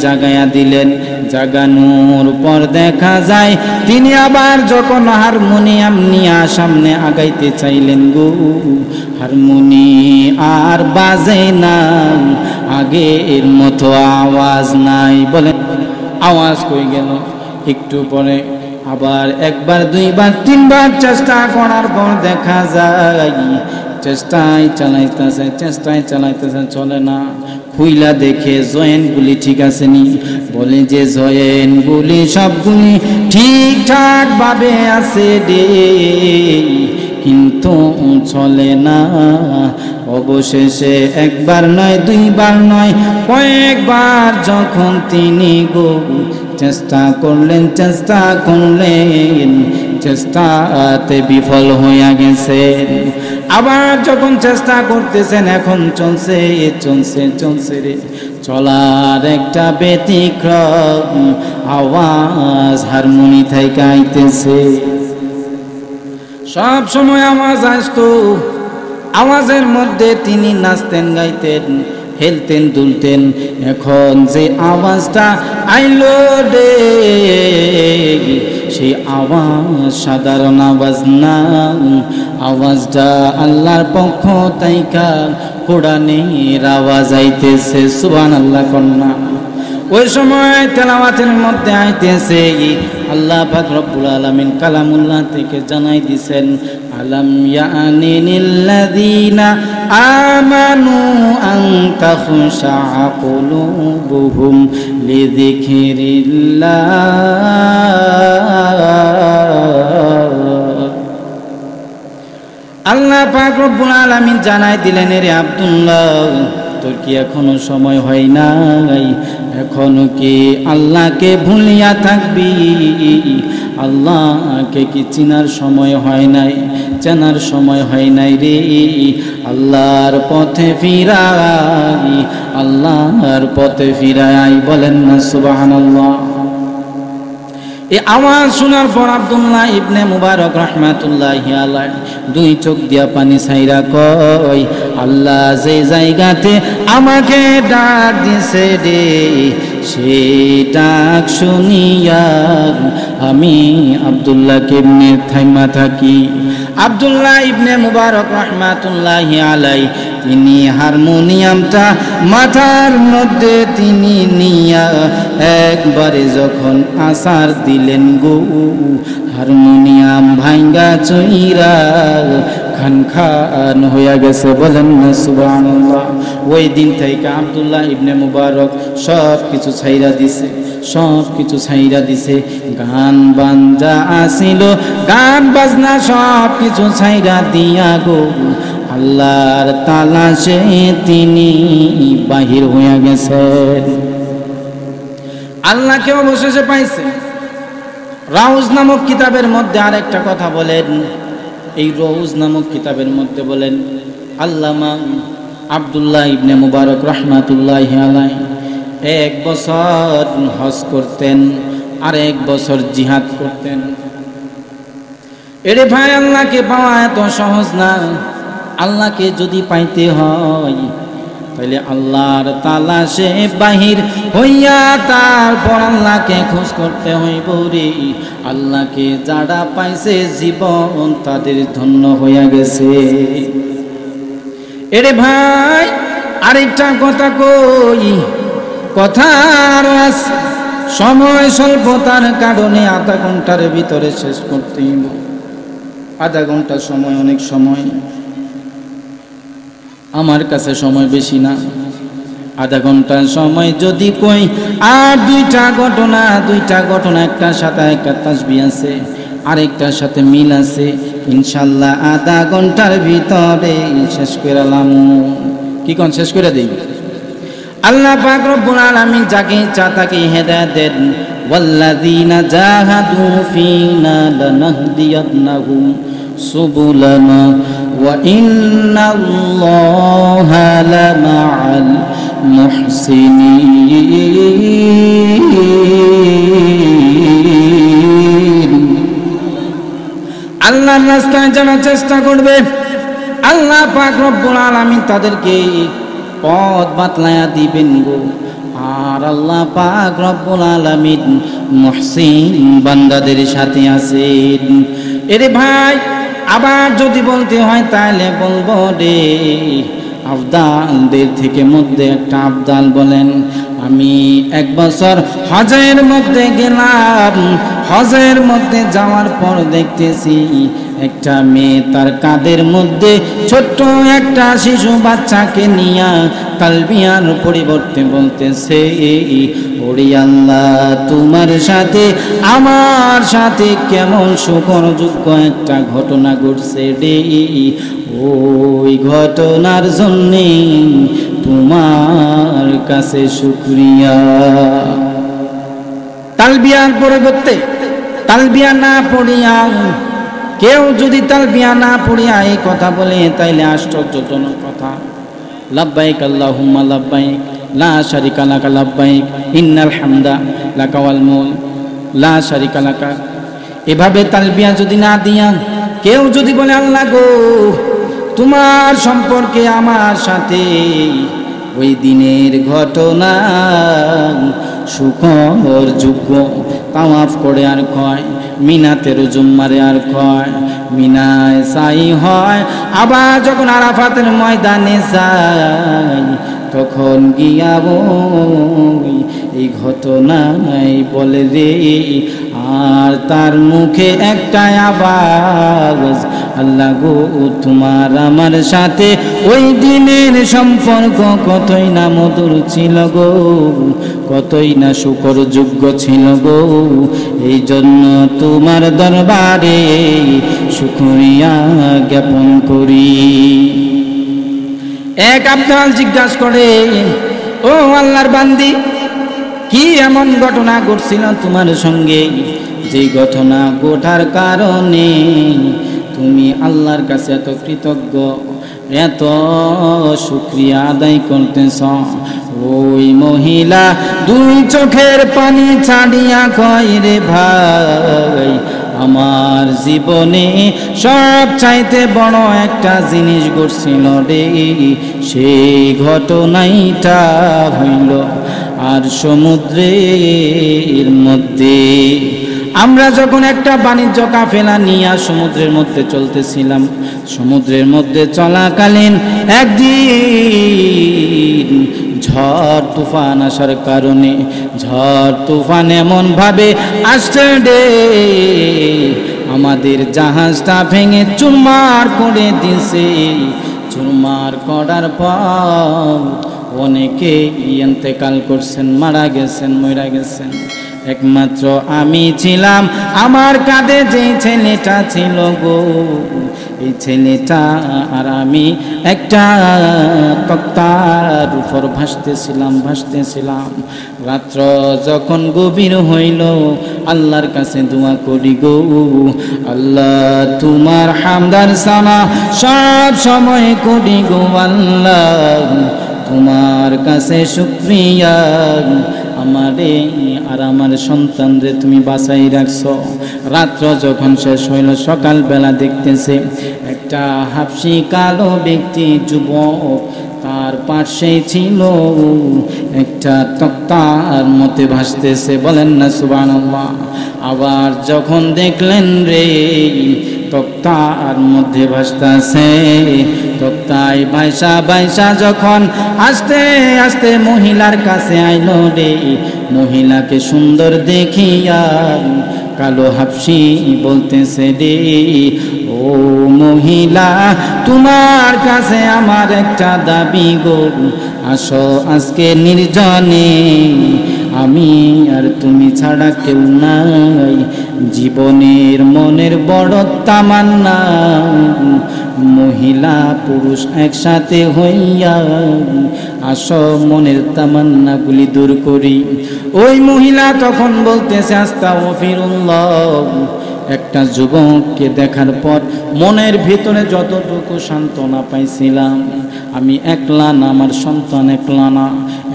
জাগায়া দিলেন। জাগানোর পর দেখা যায় তিনি আবার যখন হারমোনিয়াম নিয়ে সামনে আগাইতে চাইলেন গো, হারমোনি আর বাজে না, আগের মতো আওয়াজ নাই। বলেন আওয়াজ কই গেল? একটু পরে আবার একবার, দুইবার, তিনবার চেষ্টা করার পর দেখা যায় চেষ্টায় চালাইতেছে, চলে না। খুইলা দেখে জয়েন্টগুলি ঠিক আছে নি, বলে যে জয়েন্টগুলি সবগুলি ঠিকঠাক ভাবে আছে রে, কিন্তু চলে না। অবশেষে একবার নয়, দুইবার নয়, কয়েকবার যখন তিনি চেষ্টা করলেন, চেষ্টাতে বিফল হইয়া গেছেন। আবার যখন চেষ্টা করতেছেন, এখন চলছে রে, চলার একটা ব্যতিক্রম আওয়াজ হারমোনি থেকে আইতেছে। সব সময় আওয়াজ আসতো, আওয়াজের মধ্যে তিনি নাচতেন, গাইতেন, হেলতেন, দুলতেন। এখন যে আওয়াজটা আইলো রে, সেই আওয়াজ সাধারণ আওয়াজ না, আওয়াজটা আল্লাহর পক্ষ থেকে কোরআনের আওয়াজ আইতেছে। সুবহানাল্লাহ কন্যা। ওই সময় তেলাওয়াতের মধ্যে আইতেছে আল্লাহ পাক রব্বুল আলামিন কালামুল্লাহ থেকে জানাই দিছেন, আলাম ইয়ানি লিল্লাযিনা আমানু আন তাখশা কুলুবুহুম লিযিকরিল্লাহ। আল্লাহ পাক রব্বুল আলামিন জানাই দিলেন, রে আব্দুল্লাহ, তোর কি এখনো সময় হয় নাই? এখনো কি আল্লাহকে ভুলিয়া থাকবি? আল্লাহকে কি চিনার সময় হয় নাই? চেনার সময় হয় নাই রে? আল্লাহর পথে ফিরাই, বলেন না সুবহানাল্লাহ। এই আওয়াজ শোনার পর আব্দুল্লাহ ইবনে মুবারক রাহমাতুল্লাহি আলাইহি দুই চোখ দিয়া পানি ছাইরা কয়, আল্লাহ যে জায়গাতে আমাকে ডাক দিছে রে, সেই ডাক শুনিয়া আমি আব্দুল্লাহ কেমনে থাইমা থাকি। আব্দুল্লাহ ইবনে মুবারক রাহমাতুল্লাহি আলাইহি তিনি হারমোনিয়ামটা মাথার মধ্যে তিনি নিয়া একবারে যখন আসার দিলেন গো, হারমোনিয়াম ভাঙ্গা চইরা খান হইয়া গেছে। বলেন না সুবহানাল্লাহ। ওই দিন থেকে আব্দুল্লাহ ইবনে মুবারক সব কিছু ছাইরা দিছে। গান বাজনা আসিল, গান বাজনা সব কিছু ছাইরা দিয়া গো আল্লাহর তালাশে তিনি বাহির হইয়া গেছেন। আল্লাহকে অবশেষে পাইছে। রাউজ নামক কিতাবের মধ্যে আরেকটা কথা বলেন, এই রৌজ নামক কিতাবের মধ্যে বলেন, আল্লামা আব্দুল্লাহ ইবনে মুবারক রাহমাতুল্লাহি আলাইহি 1 বছর হজ করতেন আর 1 বছর জিহাদ করতেন। এরে ভাই, আল্লাহকে পাওয়া এত সহজ না। আল্লাহকে যদি পাইতে হয় তাহলে আল্লাহর তালাশে বাহির হইয়া তারপর আল্লাহকে খোঁজ করতে হইব রে। আল্লাহকে যারা পাইছে জীবন তাদের ধন্য হইয়া গেছে। এরে ভাই, আরেকটা কথা কই, কথার সময় স্বল্পতার কারণে আধা ঘন্টার ভিতরে শেষ করতে হইব। আধা ঘন্টা সময় অনেক সময়, আমার কাছে সময় বেশি না। আধা ঘন্টা সময় যদি কই, আর দুইটা ঘটনা একটার সাথে একটা তাসবিহ আছে, আরেকটার সাথে মিল আছে, ইনশাল্লাহ আধা ঘন্টার ভিতরে শেষ করে এলাম। কি কোন শেষ করে দিই? আল্লাহ পাক রব্বুল আলামিন যাকে ইচ্ছা তাকে হেদায়েত দেন। ওয়াল্লাযীনা জাহাদু ফীনা লানাহদিয়ান্নাহুম সুবুলানা ওয়া ইন্নাল্লাহা লামাআল মুহসিনিন। আল্লাহর রাস্তায় যারা চেষ্টা করবে আল্লাহ পাক রব্বুল আলামিন তাদেরকে পথ বাতলায়া দিবেন গো। আর আল্লাহ পাক রব্বুল আলামিন মুহসিন বান্দাদের সাথে আছেন। এরে ভাই, আবার যদি বলতে হয় তাহলে বলবো রে, আফদালদের থেকে মধ্যে একটা আফদাল বলেন। আমি এক বছর হজের মধ্যে গেলাম, হজের মধ্যে যাওয়ার পর দেখতেছি একটা মেয়ে তার কাঁধের মধ্যে ছোট্ট একটা শিশু বাচ্চাকে নিয়ে তালবিয়ার পরিবর্তে বলতেছে, ওরে আল্লাহ, তোমার সাথে আমার সাথে কেমন শুকরযোগ্য একটা ঘটনা ঘটছে রে। ওই ঘটনার জন্যে তোমার কাছে শুকরিয়া। তালবিয়ার পরিবর্তে তালবিয়া না পড়িয়া কেউ যদি তালবিয়া না পড়িয়া এই কথা বলে তাইলে আশ্চর্যজনক কথা। লাব্বাইক আল্লাহুম্মা লাব্বাইক লা শারিকা লাকা লাব্বাইক ইন্নাল হামদা লাকা ওয়াল মুলক লা শারিকা লাকা, এভাবে তালবিয়া যদি না দিয়া কেউ যদি বলে আল্লাহ গো, তোমার সম্পর্কে আমার সাথে ওই দিনের ঘটনা শুকরযোগ্য, তাওয়াফ করে আর কয়, মিনাতে রুজুম মারে আর কয়, মিনায় সাই হয়, আবার যখন আরাফাতের ময়দানে যায় তখন গিয়াব এই ঘটনাই বলে রে। আর তার মুখে একটা আওয়াজ, আল্লাহ গো, তোমার আমার সাথে ওই দিনের সম্পর্ক কতই না মধুর ছিল গো, কতই না শুকরযোগ্য ছিল গো, এই জন্য তোমার দরবারে শুকরিয়া জ্ঞাপন করি। এক আব্দাল জিজ্ঞাসা করে, ও আল্লাহর বান্দি, কি এমন ঘটনা ঘটছিল তোমার সঙ্গে যে ঘটনা ঘটার কারণে তুমি আল্লাহর কাছে এত কৃতজ্ঞ, এত শুকরিয়া আদায় করতেছ? ওই মহিলা দুই চোখের পানি ছাড়িয়া কয়, রে ভাই, আমার জীবনে সব চাইতে বড় একটা জিনিস ঘটছিল রে। সেই ঘটনাইটা হইল আর সমুদ্রের মধ্যে আমরা যখন একটা বাণিজ্য কাফেলা নিয়ে সমুদ্রের মধ্যে চলতেছিলাম, সমুদ্রের মধ্যে চলাকালীন একদিন ঝড় তুফান আসার কারণে, ঝড় তুফান এমন ভাবে আসছে রে, আমাদের জাহাজটা ভেঙে চুরমার করে দিছে। চুরমার করার পর অনেকে ইন্তেকাল করছেন, মারা গেছেন, মরা গেছেন। একমাত্র আমি ছিলাম, আমার কাঁধে যে ছেলেটা ছিল গো, এই ছেলেটা আর আমি একটা তক্তার উপর ভাসতেছিলাম। রাত্র যখন গভীর হইল, আল্লাহর কাছে দোয়া করি গো, আল্লাহ তোমার হামদার সানা সব সময় করি গো, আল্লাহ তোমার কাছে শুকরিয়া, আমারে আর আমার সন্তানরে তুমি বাঁচাই রাখছো। রাত্র যখন শেষ হইল, সকালবেলা দেখতেছে একটা হাফসি কালো ব্যক্তি, যুবক, তার পাশেই ছিল একটা তক্তার মধ্যে ভাসতেছে। বলেন না সুবহানাল্লাহ। আবার যখন দেখলেন রে তক্তার মধ্যে ভাসতেছে, তক্তায় বাইসা যখন আস্তে আস্তে মহিলার কাছে আইলো রে, মহিলাকে সুন্দর দেখিয়া কালো হাফসি বলতেছে রে, ও মহিলা, তোমার কাছে আমার একটা দাবি গো, আসো আজকে নির্জনে আমি আর তুমি ছাড়া কেউ নাই। জীবনের মনের বড় তামান্না, মহিলা পুরুষ একসাথে হইয়া আসো মনের তামান্নাগুলি দূর করি। ওই মহিলা তখন বলতেছে আস্তাগফিরুল্লাহ। একটা যুবককে দেখার পর মনের ভিতরে যতটুকু সান্ত্বনা পাইছিলাম, আমি একলা না, আমার সন্তান একলা না।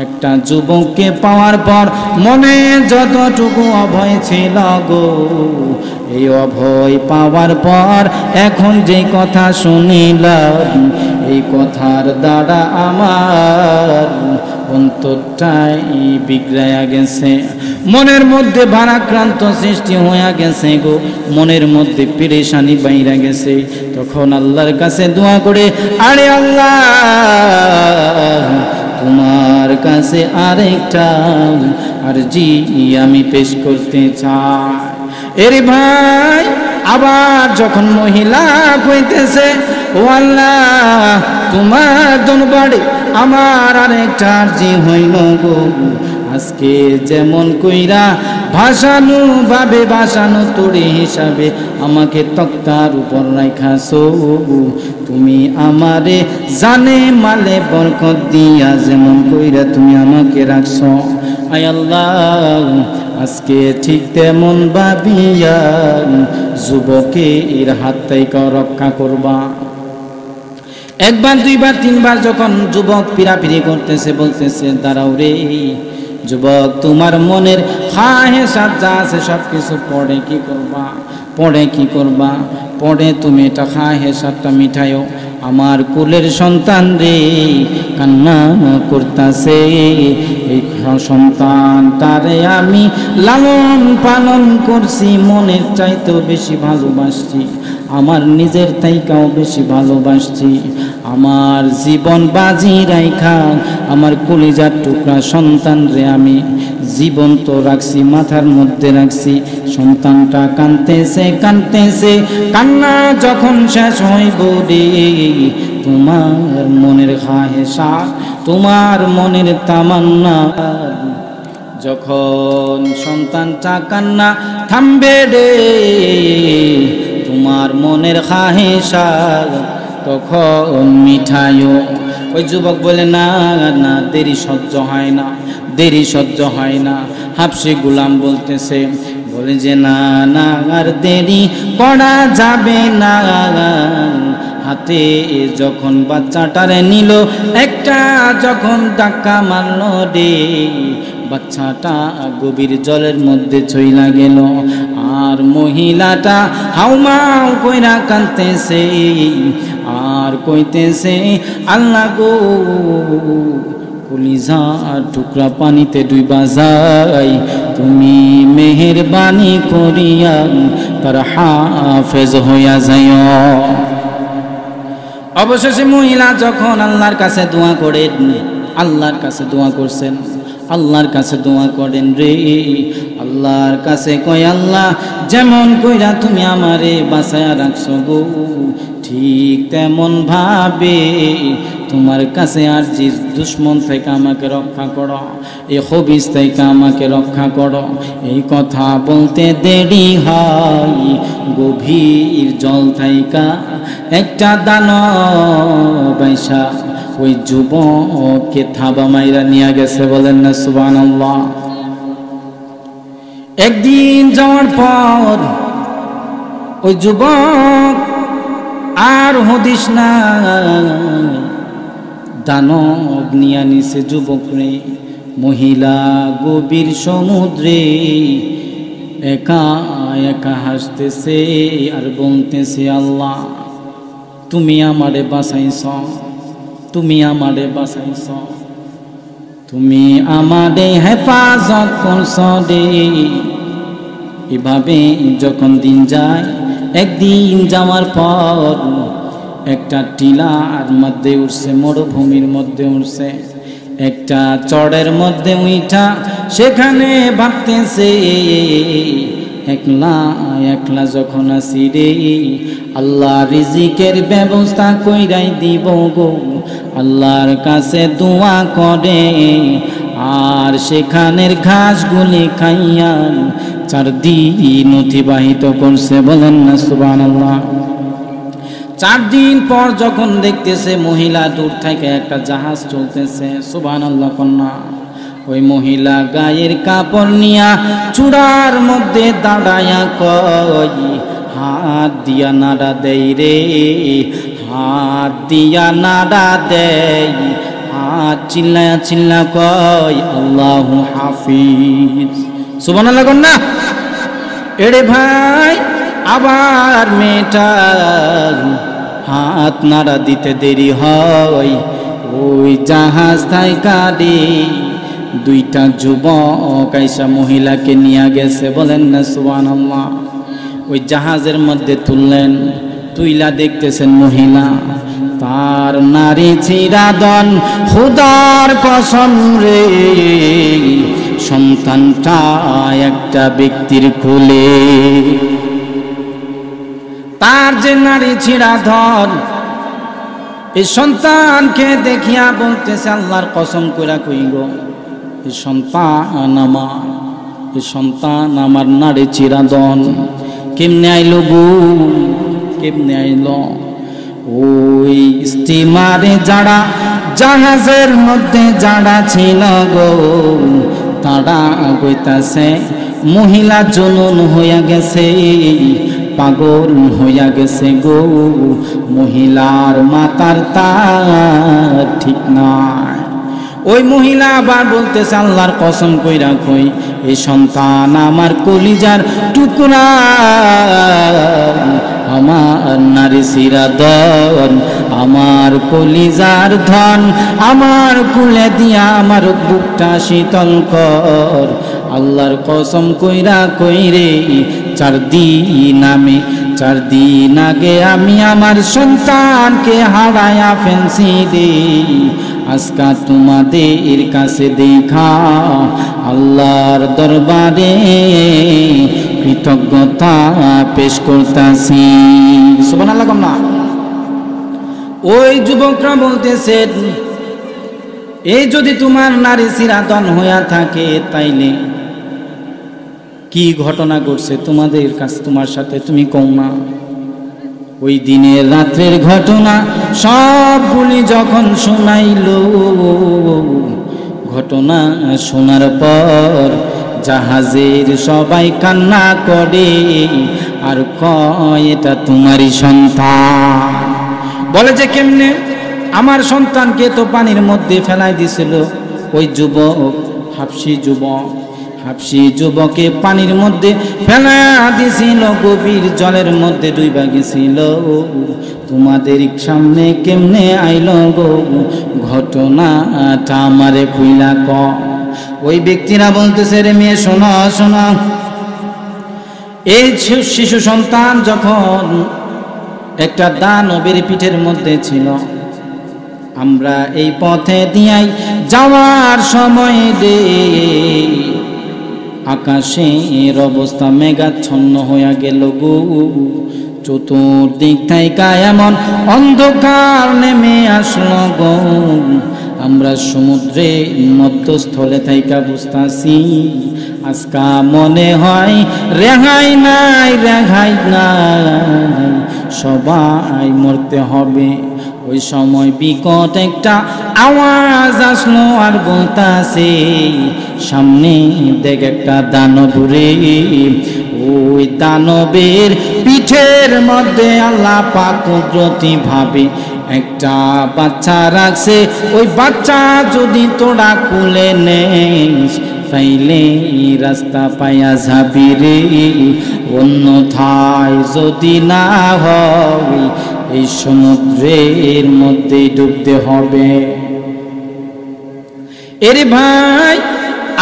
একটা যুবককে পাওয়ার পর মনে যতটুকু অভয় ছিল গো, এই অভয় পাওয়ার পর এখন যে কথা শুনিলাম, এই কথার দ্বারা আমার অন্তরটাই বিগড়াইয়া গেছে, মনের মধ্যে ভারাক্রান্ত সৃষ্টি হয়ে গেছে গো, মনের মধ্যে পেরেশানি বাইরা গেছে। তখন আল্লাহর কাছে দোয়া করে, আরে আল্লাহ, তোমার কাছে আরেকটা আরজি আমি পেশ করতে চাই। এর ভাই আবার যখন মহিলা কইতেছে, ও আল্লাহ, তোমার দরবারে আমার আরেকটা আরজি হইল গো, আজকে যেমন কইরা ভাসানো ভাবে ভাসানো তরি হিসাবে আমাকে তক্তার উপর রাখাছো, তুমি আমারে জানে মালে বরকত দিয়া যেমন কইরা তুমি আমাকে রাখছো, আয় আল্লাহ, আজকে ঠিক তেমন ভাবিয়া যুবকের হাত থেকে রক্ষা করবা। একবার দুইবার তিনবার যখন যুবক পিরাপিরি করতেছে, বলতেছে দাঁড়াও রে যুবক, তোমার মনের খাহেসাত যা আছে সব কিছু পড়ে কি করবা, পড়ে কি করবা, পড়ে তুমি এটা খাহেসাতটা মিঠাইও। আমার কুলের সন্তান রে কান্না করতেছে, এই সন্তান তারে আমি লালন পালন করছি, মনের চাইতেও বেশি ভালোবাসছি, আমার নিজের তাইকাও বেশি ভালোবাসছি, আমার জীবন বাজি রাইখা আমার কলিজার টুকরা সন্তান রে আমি জীবন্ত রাখছি, মাথার মধ্যে রাখছি। সন্তানটা কাঁদতেছে কাঁদতেছে, কান্না যখন শেষ হইব রে, তোমার মনের খাহেসাত, তোমার মনের তামান্না, যখন সন্তানটা কান্না থামবে রে, তোমার মনের খাহেসাত তখন মিঠাইও। ওই যুবক বলে, না না, দেরি সহ্য হয় না, দেরি সহ্য হয় না। হাফসি গোলাম বলতেছে, বলে যে না না, আর দেরি করা যাবে না। হাতে যখন বাচ্চাটারে নিল, একটা যখন ধাক্কা মারল রে, বাচ্চাটা গভীর জলের মধ্যে চইলা গেল। আর মহিলাটা হাউমাউ কইরা কাঁদতেছে আর কইতেছে, আল্লাহ গো, কলিজা টুকরা পানিতে ডুইবা যায়, তুমি মেহেরবানি করিয়া তার হাফেজ হইয়া যাইও। অবশেষে মহিলা যখন আল্লাহর কাছে দোয়া করেন, আল্লাহর কাছে দোয়া করছেন, আল্লাহর কাছে দোয়া করেন রে, আল্লাহর কাছে কয়, আল্লাহ, যেমন কইরা তুমি আমারে বাঁচায়া রাখছো গো, ঠিক তেমন ভাবে তোমার কাছে আর যে দুশ্মন থেকে আমাকে রক্ষা করো, এই খবিস থেকে আমাকে রক্ষা করো। এই কথা বলতে দেরি হয়, গভীর জল থাইকা একটা দানব আইসা ওই যুবককে থাবা মাইরা নিয়ে গেছে। বলেন না সুবহানাল্লাহ। একদিন যাওয়ার পর ওই যুবক আর হদিস না, দানব নিয়া নিছে যুবক রে। মহিলা গভীর সমুদ্রে একা একা হাসতেছে আর বলতেছে, আল্লাহ, তুমি আমারে বাঁচাইছ, তুমি আমারে বাঁচাইছ, তুমি আমারে হেফাজত করছ রে। এভাবে যখন দিন যায়, একদিন যাওয়ার পর একটা টিলার মধ্যে উঠছে, মরুভূমির মধ্যে উঠছে, একটা চড়ের মধ্যে উঠা সেখানে ভাবতেছে, একলা একলা যখন আসি রে, আল্লাহ রিজিকের ব্যবস্থা কইরাই দিব গো। আল্লাহর কাছে দোয়া করে, আর সেখানের ঘাসগুলি খাইয়া 4 দিন অতিবাহিত করছে। বলেন না সুবহানাল্লাহ। 4 দিন পর যখন দেখতেছে মহিলা দূর থেকে একটা জাহাজ চলতেছে, সুবহানাল্লাহ কন্যা, ওই মহিলা গায়ের কাপড় নিয়া চূড়ার মধ্যে দাঁড়ায়া কয়, হাত দিয়া নাড়া দেই রে, হাত দিয়া নাড়া দেই, হাত চিল্লায়া চিল্লা কয় আল্লাহু হাফিজ। সুবহানাল্লাহ কন্যা। এরে ভাই, আবার মেয়েটা হাত নাড়া দিতে দেরি হয়, ওই জাহাজ থাইকা রে 2টা যুবক আইসা মহিলাকে নিয়ে গেছে। বলেন না সুবহানাল্লাহ। ওই জাহাজের মধ্যে তুললেন, তুইলা দেখতেছেন মহিলা, তার নারী চিরাদন, খোদার কসম রে, সন্তানটা একটা ব্যক্তির কোলে। তার যে নারী চিরাদন, এই সন্তানকে দেখিয়া বলতেছে আল্লাহর কসম কইরা কই গো, এই সন্তান আমার নারী চিরাদন। কেমনে আইলো গো, কেমনে আইলো? ওই স্টিমারে যারা, জাহাজের মধ্যে যারা ছিল গো, তারা কইতাছে মহিলা জনন হইয়া গেছে, পাগল হইয়া গেছে গো, মহিলার মাতার তার ঠিক নাই। ওই মহিলা আবার বলতেছে আল্লাহর কসম কইরা কই, এই সন্তান আমার কলিজার টুকরা, আমার নারী চিরাদন, আমার কলিজার ধন, আমার কুলে দিয়া আমার বুকটা শীতল কর। আল্লাহর কসম কইরা কইরে 4 দিন আগে আমি আমার সন্তানকে হারায়া ফেলছি রে। আজকা তোমাদের কাছে দেখা আল্লাহর দরবারে কৃতজ্ঞতা পেশ করতাছি। সুবহানাল্লাহ কন্যা। ওই যুবকরা বলতেছেন, এই যদি তোমার নারী চিরাদন হইয়া থাকে, তাইলে কি ঘটনা ঘটছে তোমাদের কাছে, তোমার সাথে তুমি কও না। ওই দিনের রাত্রের ঘটনা সবগুলি যখন শোনাইল, ঘটনা শোনার পর জাহাজের সবাই কান্না করে আর কয় এটা তোমারই সন্তান। বলে যে কেমনে? আমার সন্তানকে তো পানির মধ্যে ফেলাই দিছিল ওই যুবক, হাবশী যুবকে পানির মধ্যে ফেলা দিছিল, গভীর জলের মধ্যে ডুইবা গেছিল। তোমাদের সামনে কেমনে আইল গো, ঘটনাটা আমারে কইলা ক। ওই ব্যক্তিরা বলতেছে, রে মেয়ে শোনো শোনো, এই শিশু সন্তান যখন একটা দানবের পিঠের মধ্যে ছিল, আমরা এই পথে দিয়াই যাওয়ার সময় রে আকাশের অবস্থা মেঘাচ্ছন্ন হইয়া গেল গো, চতুর্দিক থেকে এমন অন্ধকার নেমে আসলো গো। আমরা সমুদ্রে মধ্যস্থলে থাইকা বুঝতাছি আজকা মনে হয় রেহাই নাই, সবাই মরতে হবে। ওই সময় বিকট একটা আওয়াজ আসলো আর বলতাছে, সামনে দেখ একটা দানব রে। ওই দানবের পিঠের মধ্যে আল্লাহ পাক কুদরতি ভাবে একটা বাচ্চা রাখছে। ওই বাচ্চা যদি তোরা কুলে নেস, তাইলে রাস্তা পাইয়া যাবি রে, অন্যথায় যদি না হয় এই সমুদ্রের মধ্যে ডুবতে হবে। এরে ভাই,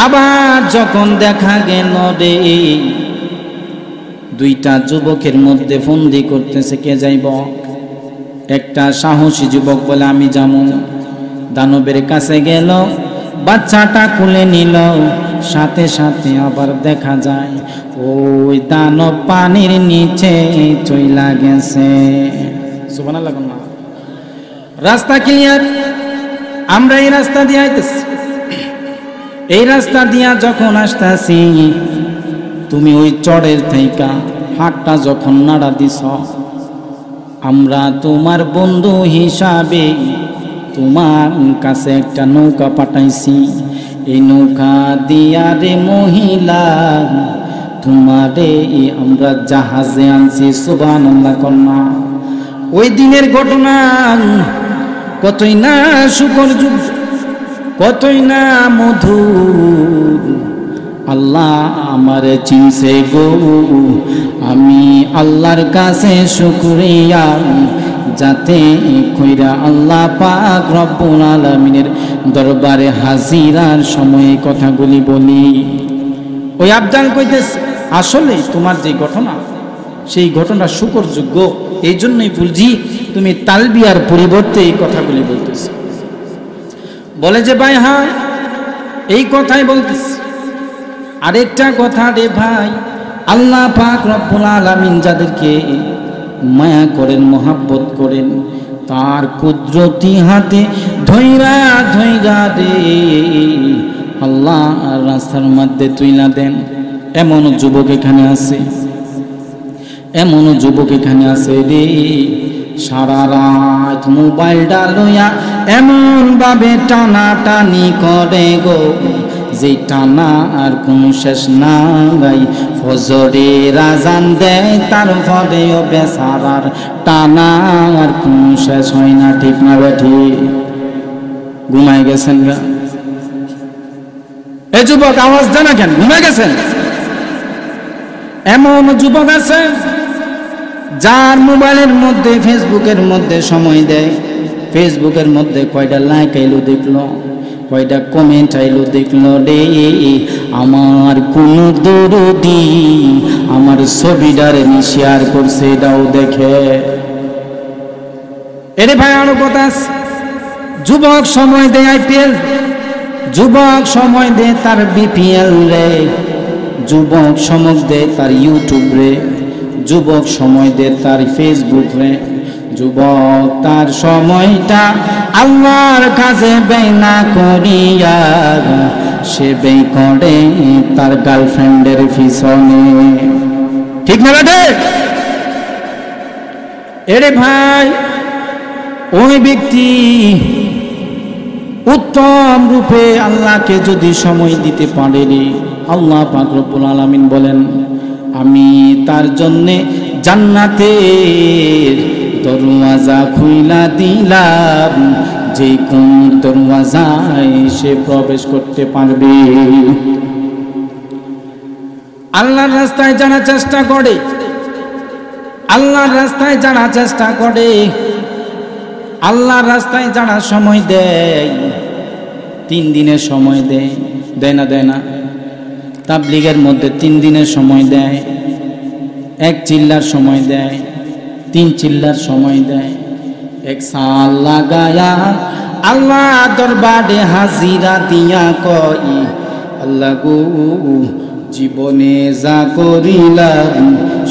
আবার যখন দেখা গেল রে 2টা যুবকের মধ্যে ফন্দি করতেছে, কে যাইব? একটা সাহসী যুবক বলে আমি যাবো। দানবের কাছে গেল, বাচ্চাটা কুলে নিল, সাথে সাথে আবার দেখা যায় ওই দানব পানির নিচে চইলা গেছে। সুবহানাল্লাহ। রাস্তা ক্লিয়ার, আমরা এই রাস্তা দিয়ে আইতেছি। এই রাস্তা দিয়া যখন আসতাছি তুমি ওই চড়ের থেকে হাতটা যখন নাড়া দিছ, আমরা তোমার বন্ধু হিসাবে তোমার কাছে একটা নৌকা পাঠাইছি। এই নৌকা দিয়া রে মহিলা তোমারে আমরা জাহাজে আনছি। সুবহানাল্লাহ কন্যা। ওই দিনের ঘটনা কতই না শুকরযুক্ত, কতই না মধুর। আল্লাহ আমারে চিনছে গো, আমি আল্লাহর কাছে শুকরিয়া যাতে কইরা আল্লাহ পাক রব্বুল আলামিনের দরবারে হাজিরার সময়ে কথাগুলি বলি। ওই আবদাল কইতেছে আসলে তোমার যে ঘটনা সেই ঘটনা শুকরযোগ্য, এই জন্যই বলছি তুমি তালবিয়ার পরিবর্তে এই কথাগুলি বলতেছ। বলে যে ভাই হ্যাঁ এই কথাই বলতেছি। আরেকটা কথা রে ভাই, আল্লাহ পাক রব্বুল আলামিন যাদেরকে মায়া করেন মহাব্বত করেন তার কুদরতি হাতে ধৈরা ধৈরা রে আল্লাহ রাস্তার মধ্যে তুইলা দেন। এমনও যুবক এখানে আছে, এমনও যুবক এখানে আছে রে সারা রাত মোবাইলটা লইয়া এমন ভাবে টানাটানি করে গো, যে টানা আর কোনো শেষ নাই। ফজরের আযান দেয় তারপরেও বেচারার টানা আর কোনো শেষ হয় না। ঠিক না বেঠি? ঘুমাই গেছেন গা এ যুবক, আওয়াজ দেন না কেন? ঘুমাই গেছেন? এমন যুবক আছে যার মোবাইলের মধ্যে ফেসবুকের মধ্যে সময় দেয়, ফেসবুকের মধ্যে কয়টা লাইক আইলো দেখলো, কয়টা কমেন্ট আইলো দেখলো রে, আমার কোন দরদি আমার ছবিটারে শেয়ার করছে এটাও দেখে। এরে ভাই আরো কথা আছে, যুবক সময় দেয় আইপিএল, যুবক সময় দেয় তার বিপিএল রে, যুবক সময় দেয় তার ইউটিউব রে, যুবক সময় দেয় তার ফেসবুক রে, যুবক তার সময়টা আল্লাহর কাছে ব্যয় না করিয়া সে ব্যয় করে তার গার্লফ্রেন্ডের পিছনে। ঠিক না বেটে? এরে ভাই ওই ব্যক্তি উত্তম রূপে আল্লাহকে যদি সময় দিতে পারে রে, আল্লাহ পাক রব্বুল আলামিন বলেন আমি তার জন্যে জান্নাতের দরওয়াজা খুইলা দিলাম, যে কোন দরওয়াজায় সে প্রবেশ করতে পারবে। আল্লাহর রাস্তায় যারা চেষ্টা করে, আল্লাহর রাস্তায় যারা চেষ্টা করে, আল্লাহর রাস্তায় যারা সময় দেয়, 3 দিনের সময় দেয়, দেয় না? দেয় না? তাবলীগের মধ্যে 3 দিনের সময় দেয়, 1 চিল্লার সময় দেয়, 3 চিল্লার সময় দেয়, 1 সাল লাগায়া আল্লাহ দরবারে হাজিরা দিয়া কই আল্লাহ গো জীবনে যা করিলাম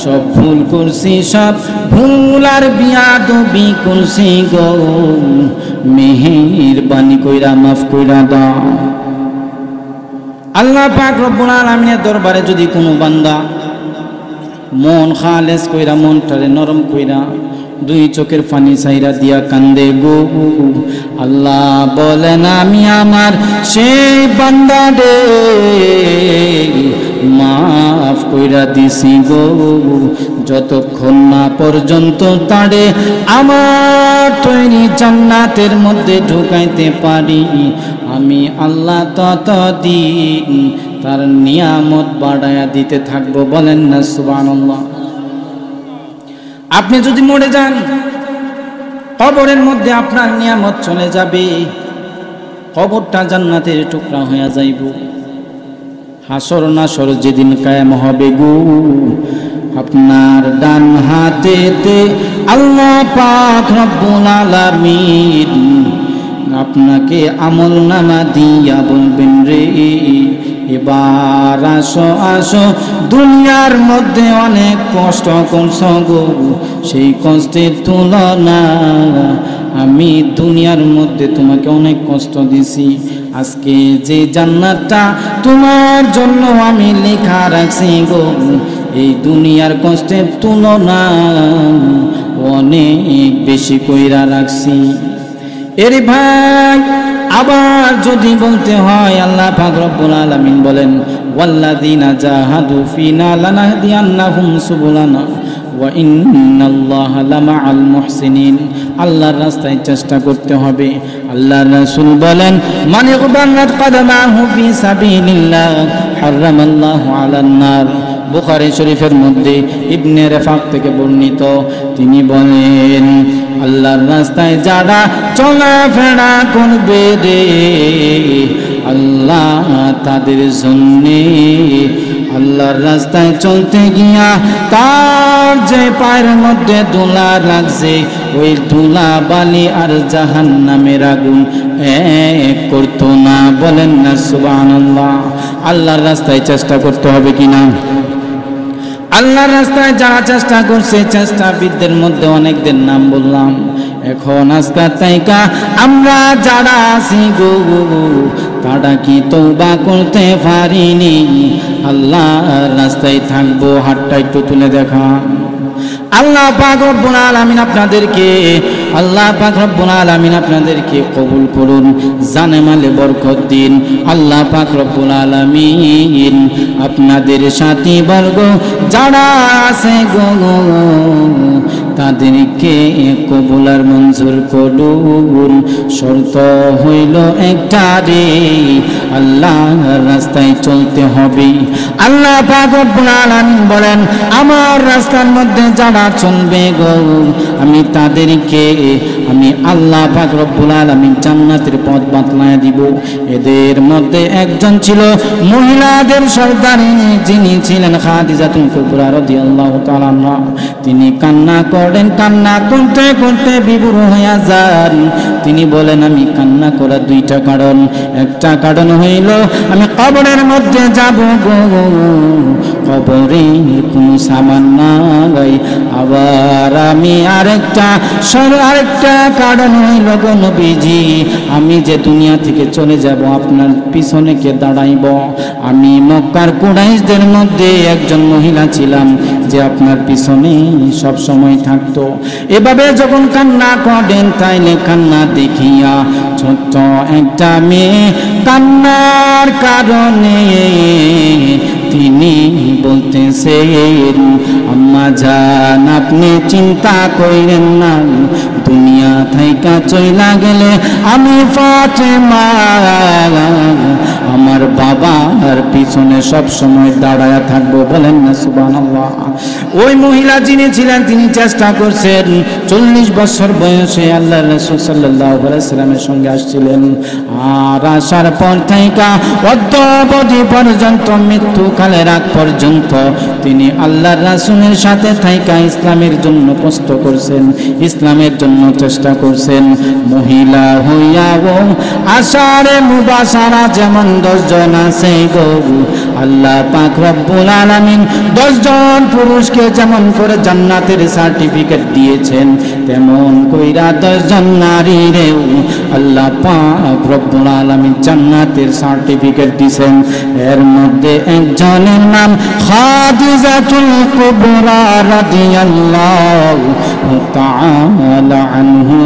সব ভুল করছি, সব ভুল আর বিয়াদবি করছি গো, মেহেরবানি কইরা মাফ কইরা দাও। আল্লাহ পাক রব্বুল আলামিনের দরবারে যদি কোনো বান্দা মন খালেস কইরা, মনটারে নরম কইরা 2 চোখের পানি ছাইরা দিয়া কান্দে গো, আল্লাহ বলেন আমি আমার সেই বান্দারে মাফ কইরা দিছি গো, যতক্ষণ না পর্যন্ত তারে আমার তৈরি জান্নাতের মধ্যে ঢুকাইতে পারি, আমি আল্লাহ ততদিন তার নিয়ামত বাড়ায়া দিতে থাকবো। বলেন না সুবহানাল্লাহ। আপনি যদি মরে যান কবরের মধ্যে আপনার নিয়ামত চলে যাবে, কবরটা জান্নাতের টুকরা হয়ে যাইব। হাসর নাসর যেদিন কায়েম হবে গো, আপনার ডান হাতেতে আল্লাহ পাক রব্বুল আলামিন আপনাকে আমল নামা দিয়া বলবেন রে এবার আসো আসো, দুনিয়ার মধ্যে অনেক কষ্ট করছো গো, সেই কষ্টের তুলনা আমি দুনিয়ার মধ্যে তোমাকে অনেক কষ্ট দিছি, আজকে যে জান্নাতটা তোমার জন্য আমি লেখা রাখছি গো, এই দুনিয়ার কষ্টের তুলনা অনেক বেশি কইরা রাখছি। এর ভাই আবার যদি বলতে হয়, আল্লাহ পাক রব্বুল আলামিন বলেন ওয়াল্লাযীনা জাহাদু ফিনা লানাহদিয়ান্নাহুম সুবুলানা ওয়া ইন্নাল্লাহা লামাআল মুহসিনিন। আল্লাহর রাস্তায় চেষ্টা করতে হবে। আল্লাহর রাসূল বলেন মান ইগবানাত কদমাহু ফি সাবিলিল্লাহ হারামাল্লাহু আলান নার। বুখারী শরীফের মধ্যে ইবনে রেফাক থেকে বর্ণিত, তিনি বলেন আল্লাহর রাস্তায় যারা চলাফেরা করবে রে, আল্লাহ তাদের জন্যে আল্লাহর রাস্তায় চলতে গিয়া তার যে পায়ের মধ্যে ধুলা লাগছে, ওই ধুলা বালি আর জাহান্নামের আগুন এক করতো না। বলেন না সুবহানাল্লাহ। আল্লাহর রাস্তায় চেষ্টা করতে হবে কিনা? আল্লাহর রাস্তায় যারা চেষ্টা করছে, চেষ্টাবিদদের মধ্যে অনেকদের নাম বললাম। এখন আজকাল তাইকা আমরা যারা আছি গো, তারা কি তওবা করতে পারিনি? আল্লাহর রাস্তায় থাকবো, হাতটা একটু তুলে দেখান। আল্লাহ পাক রব্বুল আলামিন আপনাদেরকে, আল্লাহ পাক রব্বুল আলামিন আপনাদেরকে কবুল করুন, জানে মালে বরকত দিন। আল্লাহ পাক রব্বুল আলামিন আপনাদের সাথী বর্গ যারা আছে গো, তাদেরকে কবুল আর মঞ্জুর করুন। শর্ত হইল একটা রে, আল্লাহর রাস্তায় চলতে হবে। আল্লাহ পাক রব্বুল আলামিন বলেন আমার রাস্তার মধ্যে যারা চলবে গো, আমি তাদেরকে আমি আল্লাহ পাক রব্বুল আলামিন জান্নাতের পথ বাতলায় দিব। এদের মধ্যে একজন ছিল মহিলাদের সর্দারিনী, যিনি ছিলেন খাদিজাতুল কুবরা রাদিয়াল্লাহু তাআলা আনহা। তিনি কান্না করেন, কান্না করতে করতে বিভোর হয়ে যান। তিনি বলেন আমি কান্না করার দুইটা কারণ। একটা কারণ হইল আমি কবরের মধ্যে যাব গো, কবরের কোনো সামান নাই। আবার আমি আরেকটা কারণ হইল গো নবীজি, আমি যে দুনিয়া থেকে চলে যাব আপনার পিছনে কে দাঁড়াইব? আমি মক্কার কুরাইশদের মধ্যে একজন মহিলা ছিলাম যে আপনার পিছনে সব সময় থাকতো। এভাবে যখন কান্না করেন, তাইলে কান্না দেখিয়া ছোট্ট একটা মেয়ে কান্নার কারণে তিনি বলতেছেন আম্মা জান আপনি চিন্তা কইরেন না, দুনিয়া থাইকা চইলা গেলে আমি ফাতেমা আমার বাবার পিছনে সব সময় দাঁড়ায়া থাকবো। বলেন না সুবহানাল্লাহ। ওই মহিলা যিনি ছিলেন তিনি চেষ্টা করছেন, 40 বছর বয়সে আল্লাহর রাসূল সাল্লাল্লাহু আলাইহি সাল্লামের সঙ্গে আসছিলেন। আর আসার পর থেকে অদ্যাবধি পর্যন্ত, মৃত্যুকালের আগ পর্যন্ত তিনি আল্লাহর রাসূলের সাথে থাইকা ইসলামের জন্য কষ্ট করছেন, ইসলামের জন্য চেষ্টা করছেন। মহিলা হইয়াও আশারে মুবাশারা যেমন 10 জন আছে গো, আল্লাহ পাক রব্বুল আলামিন 10 জন পুরুষকে যেমন করে জান্নাতের সার্টিফিকেট দিয়েছেন, তেমন কইরা 10 জন নারীরেও আল্লাহ পাক রব্বুল আলামিন জান্নাতের সার্টিফিকেট দিয়েছেন। এর মধ্যে একজনের নাম খাদিজাতুল কুবরা রাদিয়াল্লাহু তাআলা আনহু।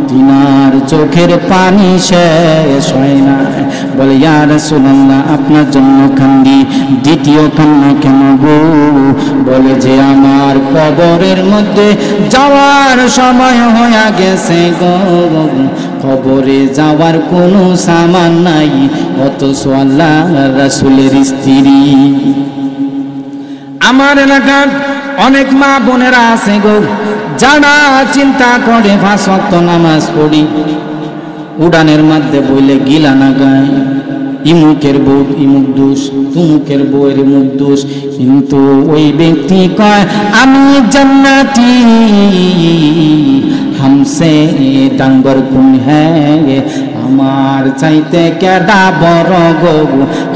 তিনার চোখের পানি শেষ হয় না, বলে ইয়া রাসূলুল্লাহ আপনার জন্য কান্দি। দ্বিতীয় কান্না কেন গো? বলে যে আমার কবরের মধ্যে যাওয়ার সময় হয়ে গেছে গো, কবরে যাওয়ার কোনো সামান নাই, অথচ আল্লাহর রাসূলের স্ত্রী। আমার এলাকার অনেক মা বোনেরা আছে গো, যারা চিন্তা করে 5 ওয়াক্ত নামাজ পড়ি, উড়ানের মধ্যে বইলে গিলা না গায়, ইমুকের বউ ইমুক দোষ, তুমুকের বউয়ের মুখ দোষ, কিন্তু ওই ব্যক্তি কয় আমি জান্নাতি, হামসে ডাঙ্গর গুণ হ্যাঁ, আমার চাইতে কেডা বড় গো,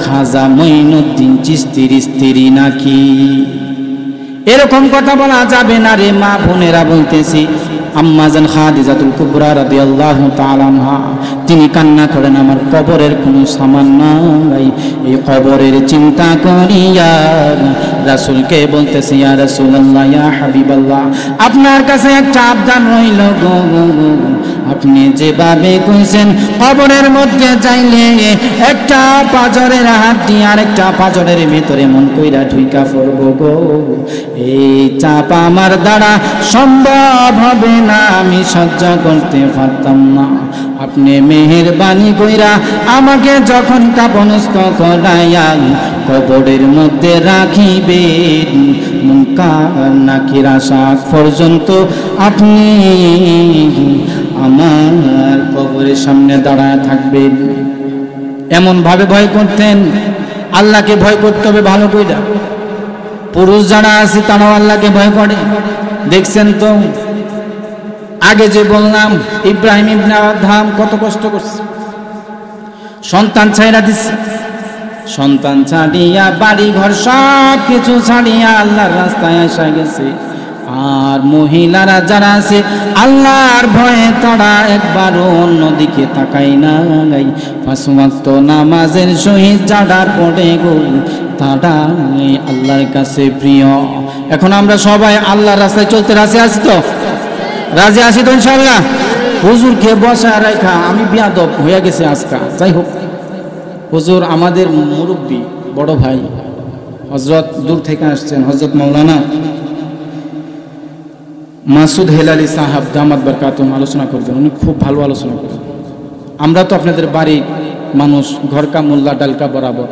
খাজা মঈনুদ্দিন চিশতির স্ত্রী নাকি? এরকম কথা বলা যাবে না রে মা বোনেরা, বলতেছি আম্মা জান খাদিজাতুল কুবরা রাদিয়াল্লাহু তাআলা আনহা তিনি কান্না করেন, আমার কবরের কোনো সামান নাই। এই কবরের চিন্তা করিয়া রাসূলকে বলতেছে, ইয়া রাসূলুল্লাহ, ইয়া হাবিবাল্লাহ, আপনার কাছে একটা আবদার রইল গো, আপনি যেভাবে কইছেন কবরের মধ্যে যাইলে একটা পাজরের হাড্ডি আর একটা পাজরের ভিতরে মন কইরা ঢুইকা পড়ব গো, এই চাপ আমার দ্বারা সম্ভব হবে না, আমি সহ্য করতে পারতাম না। আপনি মেহেরবানি কইরা আমাকে যখন কাপনস্থ করাইয়া কবরের মধ্যে রাখিবেন, মুনকার নাকির আশা পর্যন্ত আপনি আমার কবরের সামনে দাঁড়ায় থাকবেন। এমন ভাবে ভয় করতেন। আল্লাহকে ভয় করতে হবে ভালো কইরা। পুরুষ যারা আছে তারাও আল্লাহকে ভয় করে। দেখছেন তো আগে যে বললাম, ইব্রাহিম ইবনে আদহাম কত কষ্ট করছে, সন্তান ছাইরা দিচ্ছে, সন্তান ছাড়িয়া বাড়ি ঘর সব কিছু ছাড়িয়া আল্লাহর রাস্তায় আসা গেছে। আর মহিলারা যারা আছে আল্লাহর ভয়ে তারা একবারও অন্যদিকে তাকাই না গাই। 5 ওয়াক্ত নামাজের সহিত যারা পড়ে গো, তারা আল্লাহর কাছে প্রিয়। এখন আমরা সবাই আল্লাহর রাস্তায় চলতে রাজি আছি তো? রাজি আছি তো ইনশাআল্লাহ? হুজুরকে বসা রাখা আমি বিয়াদব হয়ে গেছে আজকা। যাই হোক, হুজুর আমাদের মুরব্বী বড় ভাই হযরত দূর থেকে আসছেন, হযরত মাওলানা মাসুদ হেলালি সাহাব দামাত বরকাতুহুম আলোচনা করবেন। উনি খুব ভালো আলোচনা করেন। আমরা তো আপনাদের বাড়ির মানুষ, ঘরকা মোল্লা ডালকা বরাবর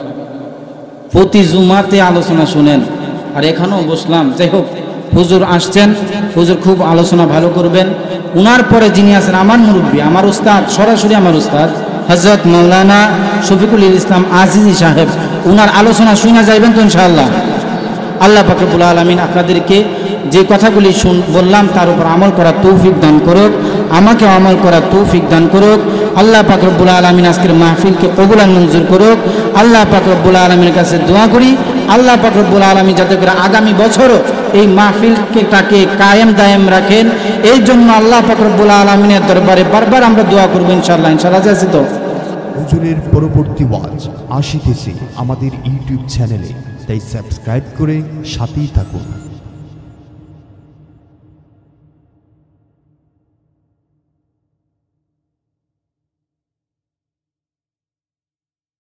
প্রতি জুমাতে আলোচনা শুনেন, আর এখানেও বসলাম। যাই হোক, হুজুর আসছেন, হুজুর খুব আলোচনা ভালো করবেন। উনার পরে যিনি আছেন আমার মুরব্বী, আমার উস্তাদ, সরাসরি আমার উস্তাদ হযরত মাওলানা শফিকুল ইসলাম আজিজি সাহেব, উনার আলোচনা শুনে যাইবেন তো ইনশাআল্লাহ। আল্লাহ পাক রব্বুল আলামিন আপনাদেরকে যে কথাগুলি বললাম তার উপর আমল করার তৌফিক দান করুক, আমাকে আমল করার তৌফিক দান করুক। আল্লাহ পাক রব্বুল আলামিন আজকের মাহফিলকে কবুল আর মঞ্জুর করুক। আল্লাহ পাক রব্বুল আলামিনের কাছে দোয়া করি, আল্লাহ পাক রব্বুল আলামিন যাতে করে আগামী বছরও এই মাহফিলকে কায়েম দায়েম রাখেন, এই জন্য আল্লাহ পাক রব্বুল আলামিনের দরবারে বারবার আমরা দোয়া করব ইনশাআল্লাহ। ইনশাআল্লাহ আছে তো? হুজুরের পরবর্তী ওয়াজ আসিতেছে আমাদের ইউটিউব চ্যানেলে, তাই সাবস্ক্রাইব করে সাথেই থাকুন।